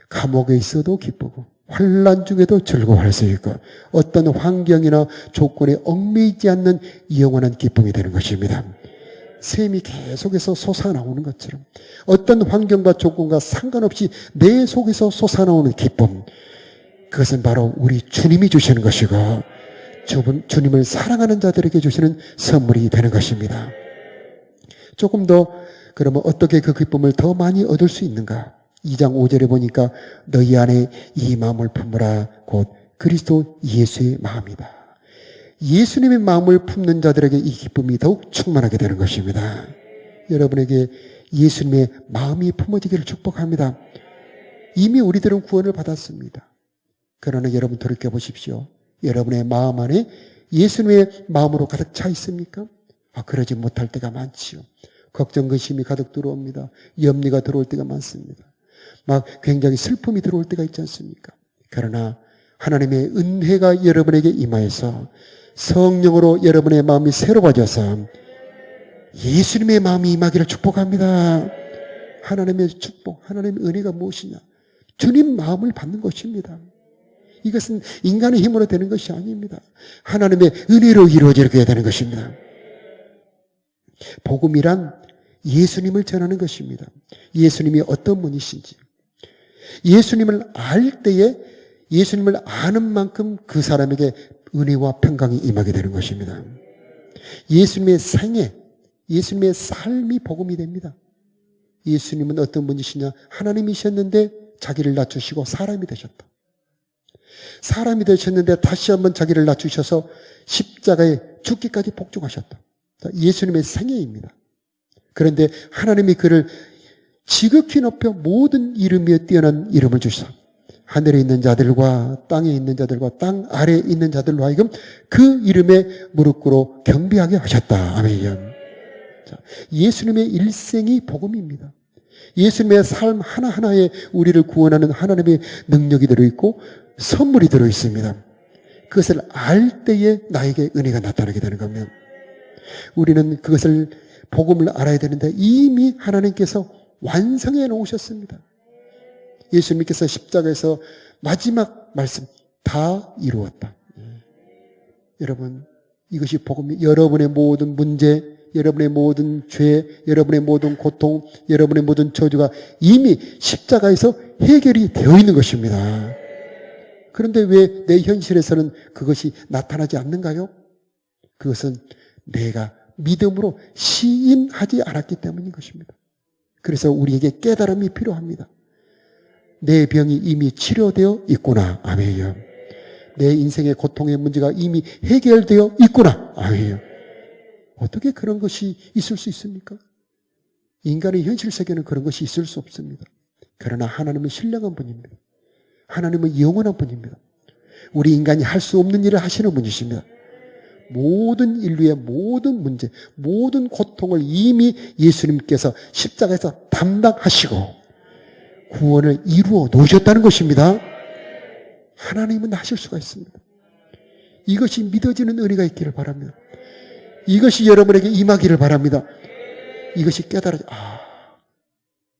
감옥에 있어도 기쁘고 환난 중에도 즐거워할 수 있고 어떤 환경이나 조건에 얽매이지 않는 영원한 기쁨이 되는 것입니다. 샘이 계속해서 솟아나오는 것처럼 어떤 환경과 조건과 상관없이 내 속에서 솟아나오는 기쁨, 그것은 바로 우리 주님이 주시는 것이고 주님을 사랑하는 자들에게 주시는 선물이 되는 것입니다. 조금 더 그러면 어떻게 그 기쁨을 더 많이 얻을 수 있는가? 2장 5절에 보니까 너희 안에 이 마음을 품으라 곧 그리스도 예수의 마음이다. 예수님의 마음을 품는 자들에게 이 기쁨이 더욱 충만하게 되는 것입니다. 여러분에게 예수님의 마음이 품어지기를 축복합니다. 이미 우리들은 구원을 받았습니다. 그러나 여러분 돌이켜보십시오. 여러분의 마음 안에 예수님의 마음으로 가득 차 있습니까? 그러지 못할 때가 많지요. 걱정, 근심이 가득 들어옵니다. 염려가 들어올 때가 많습니다. 막 굉장히 슬픔이 들어올 때가 있지 않습니까? 그러나 하나님의 은혜가 여러분에게 임하여서 성령으로 여러분의 마음이 새로워져서 예수님의 마음이 임하기를 축복합니다. 하나님의 축복, 하나님의 은혜가 무엇이냐? 주님 마음을 받는 것입니다. 이것은 인간의 힘으로 되는 것이 아닙니다. 하나님의 은혜로 이루어지게 되는 것입니다. 복음이란 예수님을 전하는 것입니다. 예수님이 어떤 분이신지, 예수님을 알 때에 예수님을 아는 만큼 그 사람에게 은혜와 평강이 임하게 되는 것입니다. 예수님의 생애, 예수님의 삶이 복음이 됩니다. 예수님은 어떤 분이시냐? 하나님이셨는데 자기를 낮추시고 사람이 되셨다. 사람이 되셨는데 다시 한번 자기를 낮추셔서 십자가에 죽기까지 복종하셨다. 예수님의 생애입니다. 그런데 하나님이 그를 지극히 높여 모든 이름 위에 뛰어난 이름을 주시사 하늘에 있는 자들과 땅에 있는 자들과 땅 아래에 있는 자들로 하여금 그 이름에 무릎 꿇어 경배하게 하셨다. 아멘. 자, 예수님의 일생이 복음입니다. 예수님의 삶 하나하나에 우리를 구원하는 하나님의 능력이 들어있고 선물이 들어있습니다. 그것을 알 때에 나에게 은혜가 나타나게 되는 겁니다. 우리는 그것을 복음을 알아야 되는데 이미 하나님께서 완성해 놓으셨습니다. 예수님께서 십자가에서 마지막 말씀 다 이루었다. 여러분, 이것이 복음이 여러분의 모든 문제, 여러분의 모든 죄, 여러분의 모든 고통, 여러분의 모든 저주가 이미 십자가에서 해결이 되어 있는 것입니다. 그런데 왜 내 현실에서는 그것이 나타나지 않는가요? 그것은 내가 믿음으로 시인하지 않았기 때문인 것입니다. 그래서 우리에게 깨달음이 필요합니다. 내 병이 이미 치료되어 있구나. 아멘이요. 내 인생의 고통의 문제가 이미 해결되어 있구나. 아멘이요. 어떻게 그런 것이 있을 수 있습니까? 인간의 현실 세계는 그런 것이 있을 수 없습니다. 그러나 하나님은 신령한 분입니다. 하나님은 영원한 분입니다. 우리 인간이 할 수 없는 일을 하시는 분이십니다. 모든 인류의 모든 문제, 모든 고통을 이미 예수님께서 십자가에서 담당하시고 구원을 이루어 놓으셨다는 것입니다. 하나님은 하실 수가 있습니다. 이것이 믿어지는 은혜가 있기를 바랍니다. 이것이 여러분에게 임하기를 바랍니다. 이것이 깨달아져.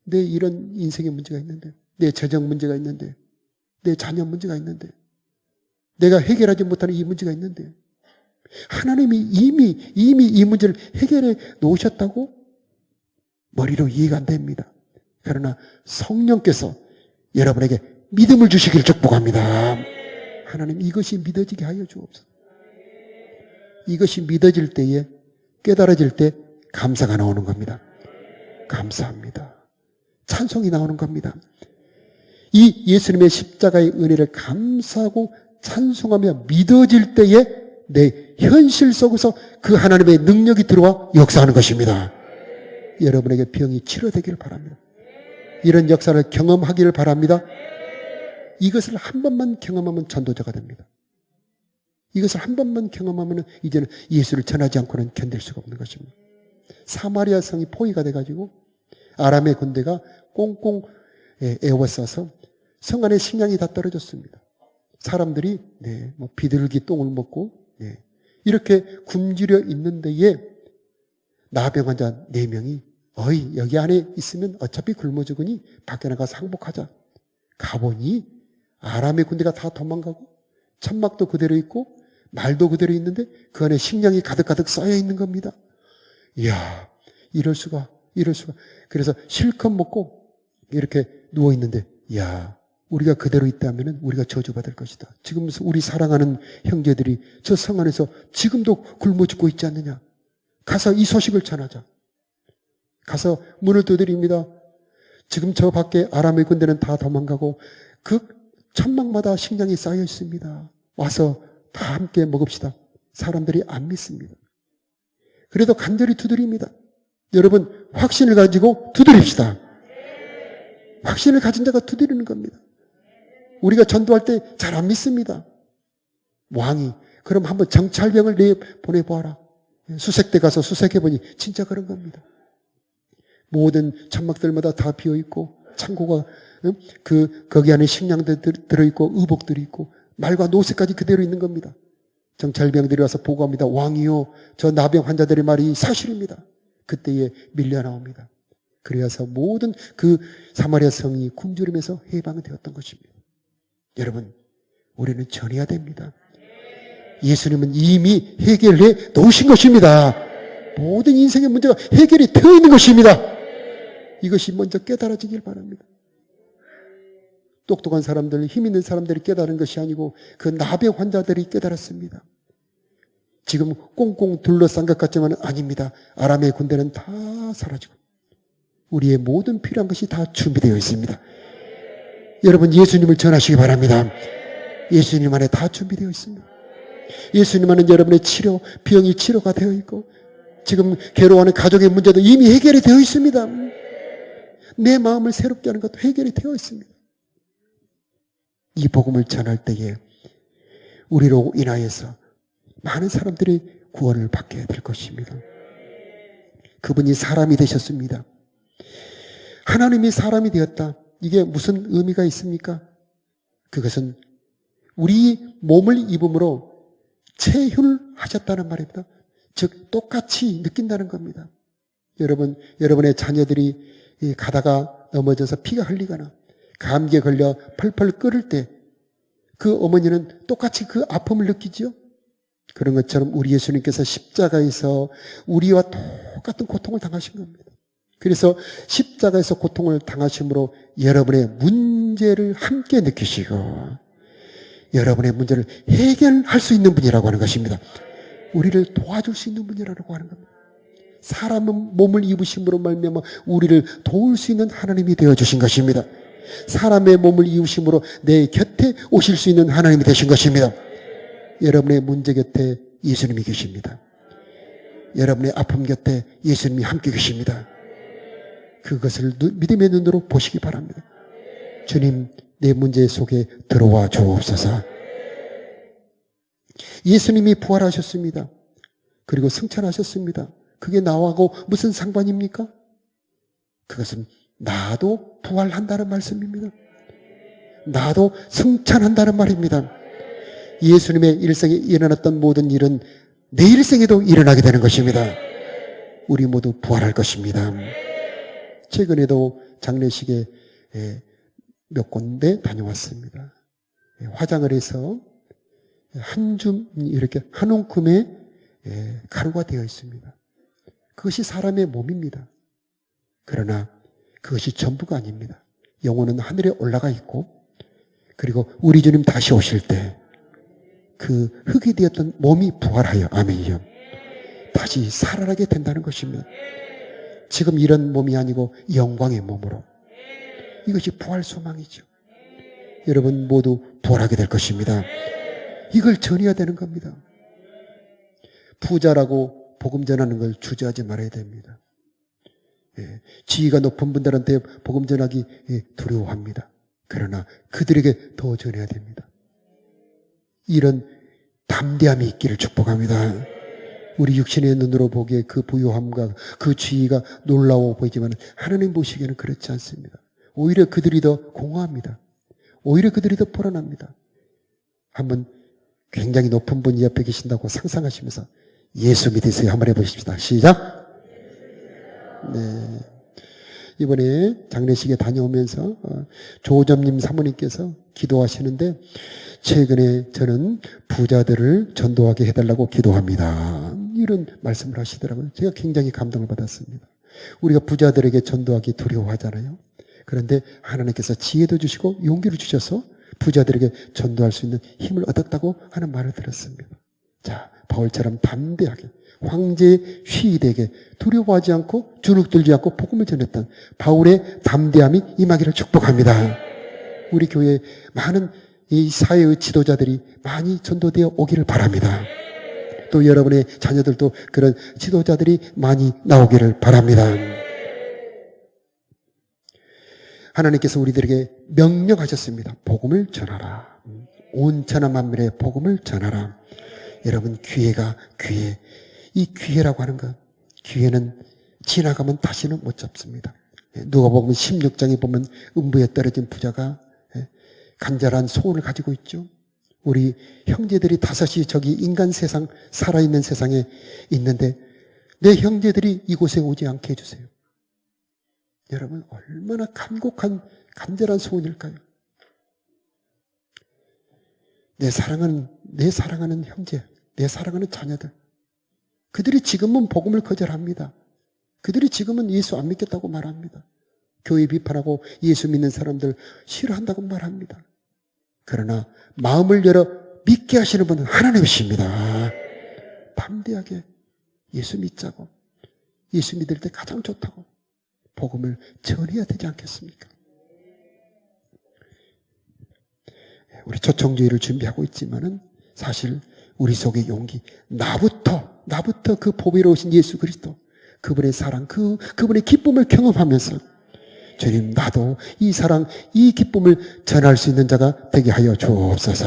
내 이런 인생의 문제가 있는데, 내 재정 문제가 있는데, 내 자녀 문제가 있는데, 내가 해결하지 못하는 이 문제가 있는데, 하나님이 이미 이 문제를 해결해 놓으셨다고? 머리로 이해가 안 됩니다. 그러나 성령께서 여러분에게 믿음을 주시기를 축복합니다. 하나님, 이것이 믿어지게 하여 주옵소서. 이것이 믿어질 때에, 깨달아질 때 감사가 나오는 겁니다. 감사합니다. 찬송이 나오는 겁니다. 이 예수님의 십자가의 은혜를 감사하고 찬송하며 믿어질 때에 내 현실 속에서 그 하나님의 능력이 들어와 역사하는 것입니다. 여러분에게 병이 치료되기를 바랍니다. 이런 역사를 경험하기를 바랍니다. 이것을 한 번만 경험하면 전도자가 됩니다. 이것을 한 번만 경험하면 이제는 예수를 전하지 않고는 견딜 수가 없는 것입니다. 사마리아 성이 포위가 돼가지고 아람의 군대가 꽁꽁 에워싸서 성 안에 식량이 다 떨어졌습니다. 사람들이 비둘기 똥을 먹고 이렇게 굶주려 있는 데에 나병 환자 4명이 여기 안에 있으면 어차피 굶어 죽으니 밖에 나가서 항복하자. 가보니 아람의 군대가 다 도망가고 천막도 그대로 있고 말도 그대로 있는데 그 안에 식량이 가득가득 쌓여 있는 겁니다. 이야, 이럴 수가. 그래서 실컷 먹고 이렇게 누워 있는데, 이야, 우리가 그대로 있다면 우리가 저주받을 것이다. 지금 우리 사랑하는 형제들이 저 성 안에서 지금도 굶어 죽고 있지 않느냐. 가서 이 소식을 전하자. 가서 문을 두드립니다. 지금 저 밖에 아람의 군대는 다 도망가고 그 천막마다 식량이 쌓여 있습니다. 와서 다 함께 먹읍시다. 사람들이 안 믿습니다. 그래도 간절히 두드립니다. 여러분, 확신을 가지고 두드립시다. 확신을 가진 자가 두드리는 겁니다. 우리가 전도할 때 잘 안 믿습니다. 왕이 그럼 한번 정찰병을 보내보아라. 수색대 가서 수색해보니 진짜 그런 겁니다. 모든 천막들마다 다 비어있고 창고가 거기 안에 식량들 들어있고 의복들이 있고 말과 노새까지 그대로 있는 겁니다. 정찰병들이 와서 보고합니다. 왕이요, 저 나병 환자들의 말이 사실입니다. 그때에 밀려 나옵니다. 그래서 모든 그 사마리아 성이 굶주림에서 해방되었던 것입니다. 여러분, 우리는 전해야 됩니다. 예수님은 이미 해결해 놓으신 것입니다. 모든 인생의 문제가 해결이 되어 있는 것입니다. 이것이 먼저 깨달아지길 바랍니다. 똑똑한 사람들, 힘 있는 사람들이 깨달은 것이 아니고 그 나병 환자들이 깨달았습니다. 지금 꽁꽁 둘러싼 것 같지만 아닙니다. 아람의 군대는 다 사라지고 우리의 모든 필요한 것이 다 준비되어 있습니다. 여러분, 예수님을 전하시기 바랍니다. 예수님 안에 다 준비되어 있습니다. 예수님 안에 여러분의 치료, 병이 치료가 되어 있고 지금 괴로워하는 가족의 문제도 이미 해결이 되어 있습니다. 내 마음을 새롭게 하는 것도 해결이 되어 있습니다. 이 복음을 전할 때에 우리로 인하여서 많은 사람들이 구원을 받게 될 것입니다. 그분이 사람이 되셨습니다. 하나님이 사람이 되었다. 이게 무슨 의미가 있습니까? 그것은 우리 몸을 입음으로 체휼하셨다는 말입니다. 즉 똑같이 느낀다는 겁니다. 여러분, 여러분의 자녀들이 가다가 넘어져서 피가 흘리거나 감기에 걸려 펄펄 끓을 때 그 어머니는 똑같이 그 아픔을 느끼죠. 그런 것처럼 우리 예수님께서 십자가에서 우리와 똑같은 고통을 당하신 겁니다. 그래서 십자가에서 고통을 당하심으로 여러분의 문제를 함께 느끼시고 여러분의 문제를 해결할 수 있는 분이라고 하는 것입니다. 우리를 도와줄 수 있는 분이라고 하는 겁니다. 사람은 몸을 입으심으로 말미암아 우리를 도울 수 있는 하나님이 되어주신 것입니다. 사람의 몸을 이으심으로 내 곁에 오실 수 있는 하나님이 되신 것입니다. 여러분의 문제 곁에 예수님이 계십니다. 여러분의 아픔 곁에 예수님이 함께 계십니다. 그것을 믿음의 눈으로 보시기 바랍니다. 주님, 내 문제 속에 들어와 주옵소서. 예수님이 부활하셨습니다. 그리고 승천하셨습니다. 그게 나하고 무슨 상관입니까? 그것은 나도 부활한다는 말씀입니다. 나도 승천한다는 말입니다. 예수님의 일생에 일어났던 모든 일은 내 일생에도 일어나게 되는 것입니다. 우리 모두 부활할 것입니다. 최근에도 장례식에 몇 군데 다녀왔습니다. 화장을 해서 한 줌 이렇게 한 움큼의 가루가 되어 있습니다. 그것이 사람의 몸입니다. 그러나 그것이 전부가 아닙니다. 영혼은 하늘에 올라가 있고, 그리고 우리 주님 다시 오실 때 그 흙이 되었던 몸이 부활하여, 아멘이요, 다시 살아나게 된다는 것입니다. 지금 이런 몸이 아니고 영광의 몸으로. 이것이 부활 소망이죠. 여러분 모두 부활하게 될 것입니다. 이걸 전해야 되는 겁니다. 부자라고 복음 전하는 걸 주저하지 말아야 됩니다. 지위가 높은 분들한테 복음 전하기 두려워합니다. 그러나 그들에게 더 전해야 됩니다. 이런 담대함이 있기를 축복합니다. 우리 육신의 눈으로 보기에 그 부유함과 그 지위가 놀라워 보이지만 하나님 보시기에는 그렇지 않습니다. 오히려 그들이 더 공허합니다. 오히려 그들이 더 불안합니다. 한번 굉장히 높은 분이 옆에 계신다고 상상하시면서 예수 믿으세요. 한번 해보십시다. 시작. 네. 이번에 장례식에 다녀오면서 조점님 사모님께서 기도하시는데, 최근에 저는 부자들을 전도하게 해달라고 기도합니다. 이런 말씀을 하시더라고요. 제가 굉장히 감동을 받았습니다. 우리가 부자들에게 전도하기 두려워하잖아요. 그런데 하나님께서 지혜도 주시고 용기를 주셔서 부자들에게 전도할 수 있는 힘을 얻었다고 하는 말을 들었습니다. 자, 바울처럼 담대하게 황제의 시위대에게 두려워하지 않고 주눅들지 않고 복음을 전했던 바울의 담대함이 임하기를 축복합니다. 우리 교회에 많은 이 사회의 지도자들이 많이 전도되어 오기를 바랍니다. 또 여러분의 자녀들도 그런 지도자들이 많이 나오기를 바랍니다. 하나님께서 우리들에게 명령하셨습니다. 복음을 전하라. 온 천하 만민의 복음을 전하라. 여러분, 기회가 기회. 이 기회라고 하는 것, 기회는 지나가면 다시는 못 잡습니다. 누가복음 16장에 보면 음부에 떨어진 부자가 간절한 소원을 가지고 있죠. 우리 형제들이 다섯이 저기 인간 세상, 살아있는 세상에 있는데 내 형제들이 이곳에 오지 않게 해주세요. 여러분, 얼마나 간곡한 간절한 소원일까요? 내 사랑하는 형제, 내 사랑하는 자녀들, 그들이 지금은 복음을 거절합니다. 그들이 지금은 예수 안 믿겠다고 말합니다. 교회 비판하고 예수 믿는 사람들 싫어한다고 말합니다. 그러나 마음을 열어 믿게 하시는 분은 하나님이십니다. 담대하게 예수 믿자고, 예수 믿을 때 가장 좋다고 복음을 전해야 되지 않겠습니까? 우리 초청주의를 준비하고 있지만은 사실 우리 속의 용기, 나부터 그 보배로우신 예수 그리스도, 그분의 사랑, 그분의 기쁨을 경험하면서 주님, 나도 이 사랑, 이 기쁨을 전할 수 있는 자가 되게 하여 주옵소서.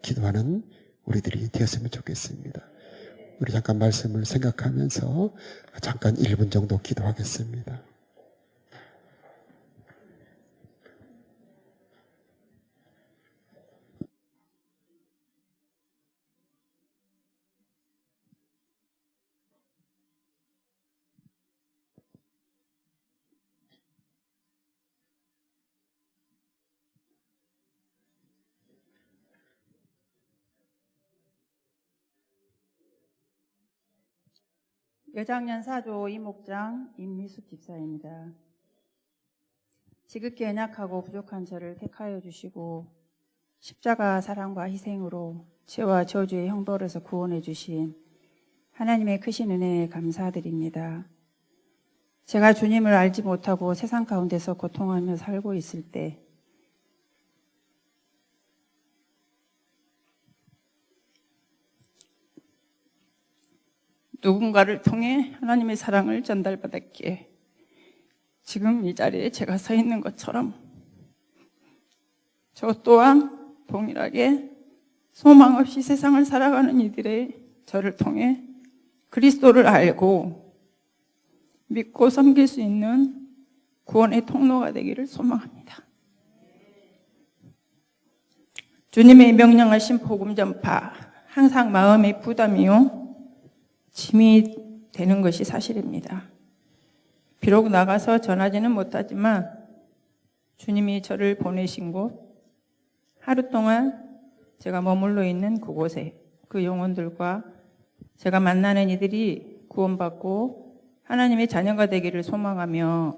기도하는 우리들이 되었으면 좋겠습니다. 우리 잠깐 말씀을 생각하면서 잠깐 1분 정도 기도하겠습니다. 여장년 사조 이목장 임미숙 집사입니다. 지극히 연약하고 부족한 저를 택하여 주시고 십자가 사랑과 희생으로 죄와 저주의 형벌에서 구원해 주신 하나님의 크신 은혜에 감사드립니다. 제가 주님을 알지 못하고 세상 가운데서 고통하며 살고 있을 때 누군가를 통해 하나님의 사랑을 전달받았기에 지금 이 자리에 제가 서 있는 것처럼 저 또한 동일하게 소망 없이 세상을 살아가는 이들의 저를 통해 그리스도를 알고 믿고 섬길 수 있는 구원의 통로가 되기를 소망합니다. 주님의 명령하신 복음 전파, 항상 마음의 부담이요 짐이 되는 것이 사실입니다. 비록 나가서 전하지는 못하지만 주님이 저를 보내신 곳, 하루 동안 제가 머물러 있는 그곳에 그 영혼들과 제가 만나는 이들이 구원받고 하나님의 자녀가 되기를 소망하며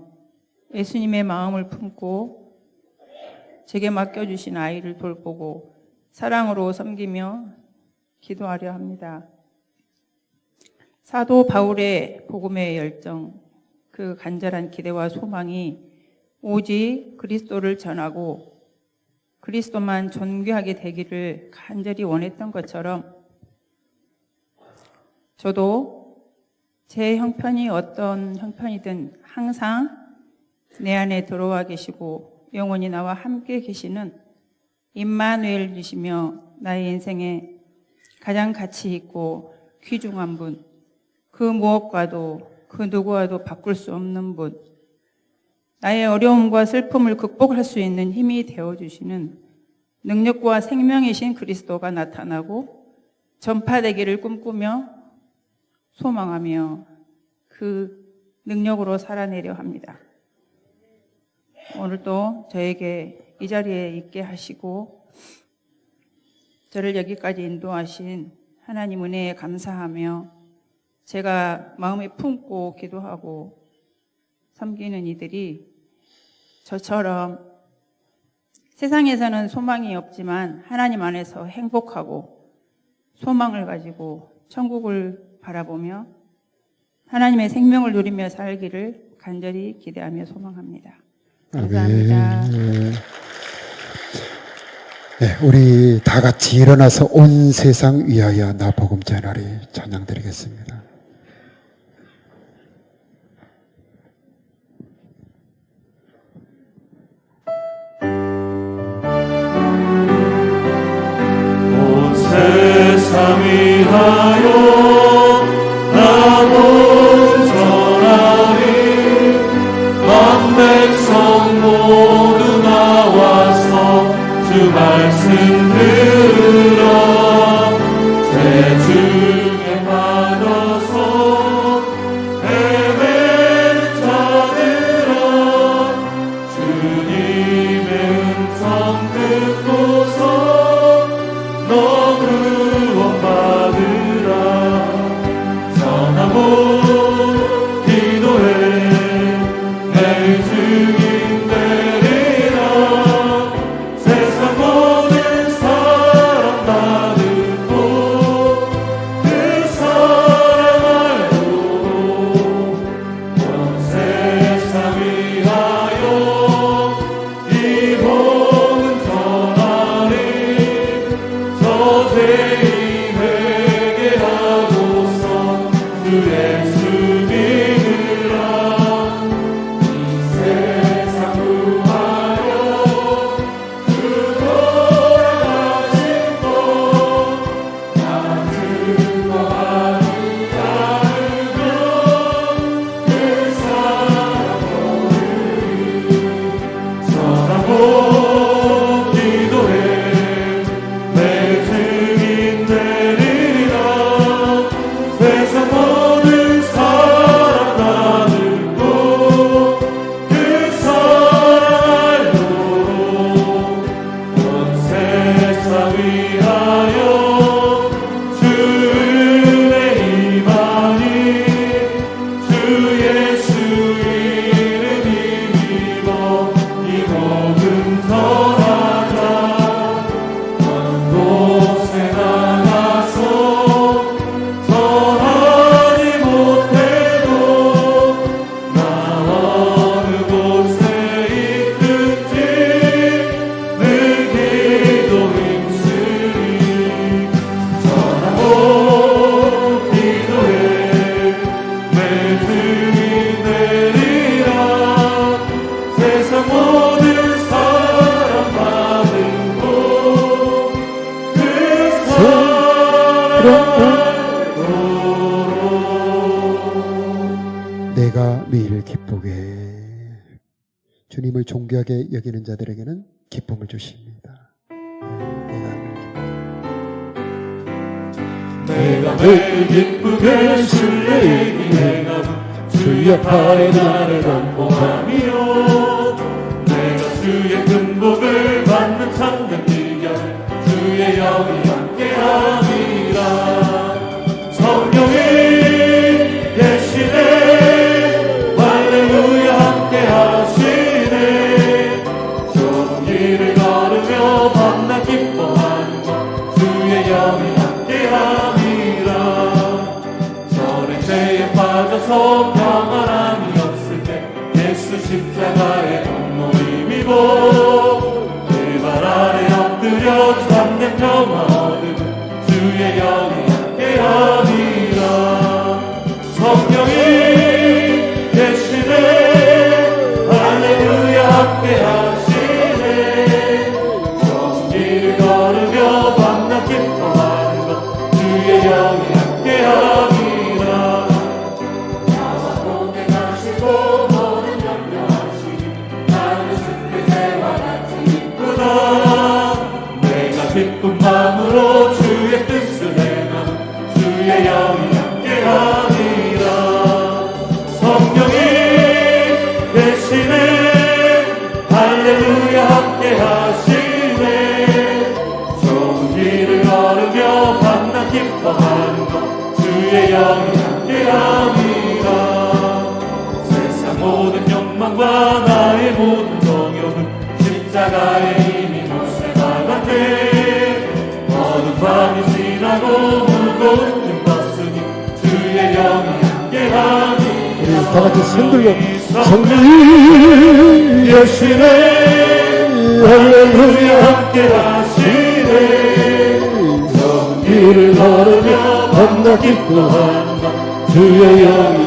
예수님의 마음을 품고 제게 맡겨주신 아이를 돌보고 사랑으로 섬기며 기도하려 합니다. 사도 바울의 복음의 열정, 그 간절한 기대와 소망이 오직 그리스도를 전하고 그리스도만 존귀하게 되기를 간절히 원했던 것처럼 저도 제 형편이 어떤 형편이든 항상 내 안에 들어와 계시고 영원히 나와 함께 계시는 임마누엘이시며 나의 인생에 가장 가치 있고 귀중한 분, 그 무엇과도 그 누구와도 바꿀 수 없는 분, 나의 어려움과 슬픔을 극복할 수 있는 힘이 되어주시는 능력과 생명이신 그리스도가 나타나고 전파되기를 꿈꾸며 소망하며 그 능력으로 살아내려 합니다. 오늘도 저에게 이 자리에 있게 하시고 저를 여기까지 인도하신 하나님 은혜에 감사하며 제가 마음에 품고 기도하고 섬기는 이들이 저처럼 세상에서는 소망이 없지만 하나님 안에서 행복하고 소망을 가지고 천국을 바라보며 하나님의 생명을 누리며 살기를 간절히 기대하며 소망합니다. 감사합니다. 아멘. 네, 우리 다 같이 일어나서 온 세상 위하여 나 복음 전하리 찬양 드리겠습니다. 온 세상 위하여 나 복음 전하리 만 백성 모두 나와서 주 말씀 들으라 제 중에 받아 주의를 기쁘게 주님을 존귀하게 여기는 자들에게는 기쁨을 주십니다. 내가 늘 기쁘게 주의 행하고 주의 팔에 나를 안보하며 내가 주의 금복을 받는 참된 비결 주의 영이 함께함이라. 성령이 계시네 할렐루야 함께하시네. 좁은 길을 걸으며 밤낮 기뻐하는 것 주의 영이 함께함이라. 전에 죄에 빠져서 평안함이 없을 때 예수 십자가의 공로임이고 그 발 아래 엎드려 참된 평화 얻은 주의 영이 함께함이라. 성령이 계시네 할렐루야 함께하시네. 좁은 길을 걸으며 밤낮 기뻐하는 것 주의 영이 함께함이라. 나와 함께 가시고 모든 염려하시니 나는 숲에새와 같이 기쁘다. 내가 기쁜 마음으로 주의 뜻을 행하는 주의 영이 함께함이라. 성령이 계시네 할렐루야 함께하시네. 좁은 길을 걸으며 밤낮 기뻐하는 것 주의 영이 함께함이라. 세상 모든 욕망과 나의 모든 정욕은 십자가의 힘이 못새 박았네. 어두운 밤이 지나고 무거운 짐 벗으니 주의 영이 함께하니. 우리 다 같이 손들고 성령이 계시네 할렐루야 함께하시네. 좁은 길을 걸으며 밤낮 기뻐하는 것 주의 영이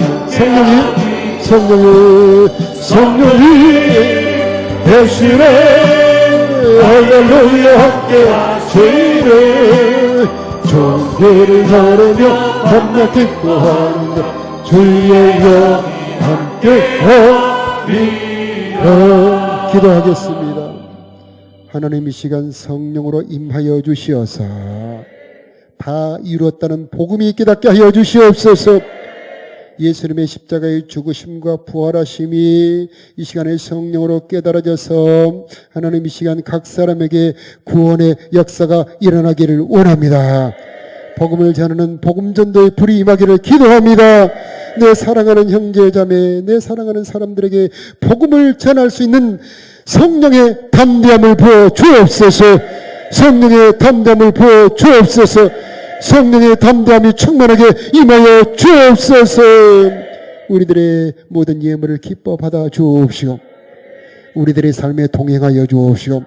성령이 계시네 할렐루야 함께하시네. 좁은 길을 걸으며 밤낮 기뻐하는 것 주의 영이 함께함이라. 기도하겠습니다. 하나님 이 시간 성령으로 임하여 주시어서 다 이루었다는 복음이 깨닫게 하여 주시옵소서. 예수님의 십자가의 죽으심과 부활하심이 이 시간에 성령으로 깨달아져서 하나님 이 시간 각 사람에게 구원의 역사가 일어나기를 원합니다. 복음을 전하는 복음전도의 불이 임하기를 기도합니다. 내 사랑하는 형제자매, 내 사랑하는 사람들에게 복음을 전할 수 있는 성령의 담대함을 부어 주옵소서. 성령의 담대함을 부어 주옵소서. 성령의 담대함이 충만하게 임하여 주옵소서. 우리들의 모든 예물을 기뻐 받아 주옵시고 우리들의 삶에 동행하여 주옵시고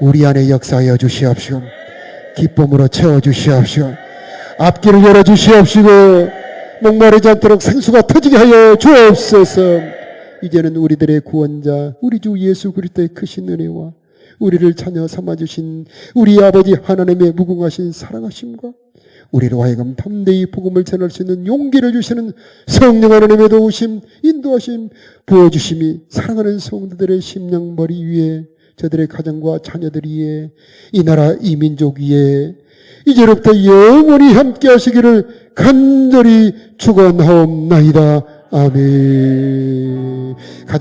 우리 안에 역사하여 주시옵시고 기쁨으로 채워 주시옵시고 앞길을 열어 주시옵시고 목마르지 않도록 생수가 터지게 하여 주옵소서. 이제는 우리들의 구원자 우리 주 예수 그리스도의 크신 은혜와 우리를 자녀 삼아주신 우리 아버지 하나님의 무궁하신 사랑하심과 우리로 하여금 담대히 복음을 전할 수 있는 용기를 주시는 성령 하나님의 도우심, 인도하심, 부어주심이 사랑하는 성도들의 심령머리 위에 저들의 가정과 자녀들 위에 이 나라 이 민족 위에 이제로부터 영원히 함께 하시기를 간절히 축원하옵나이다. 아멘. 가족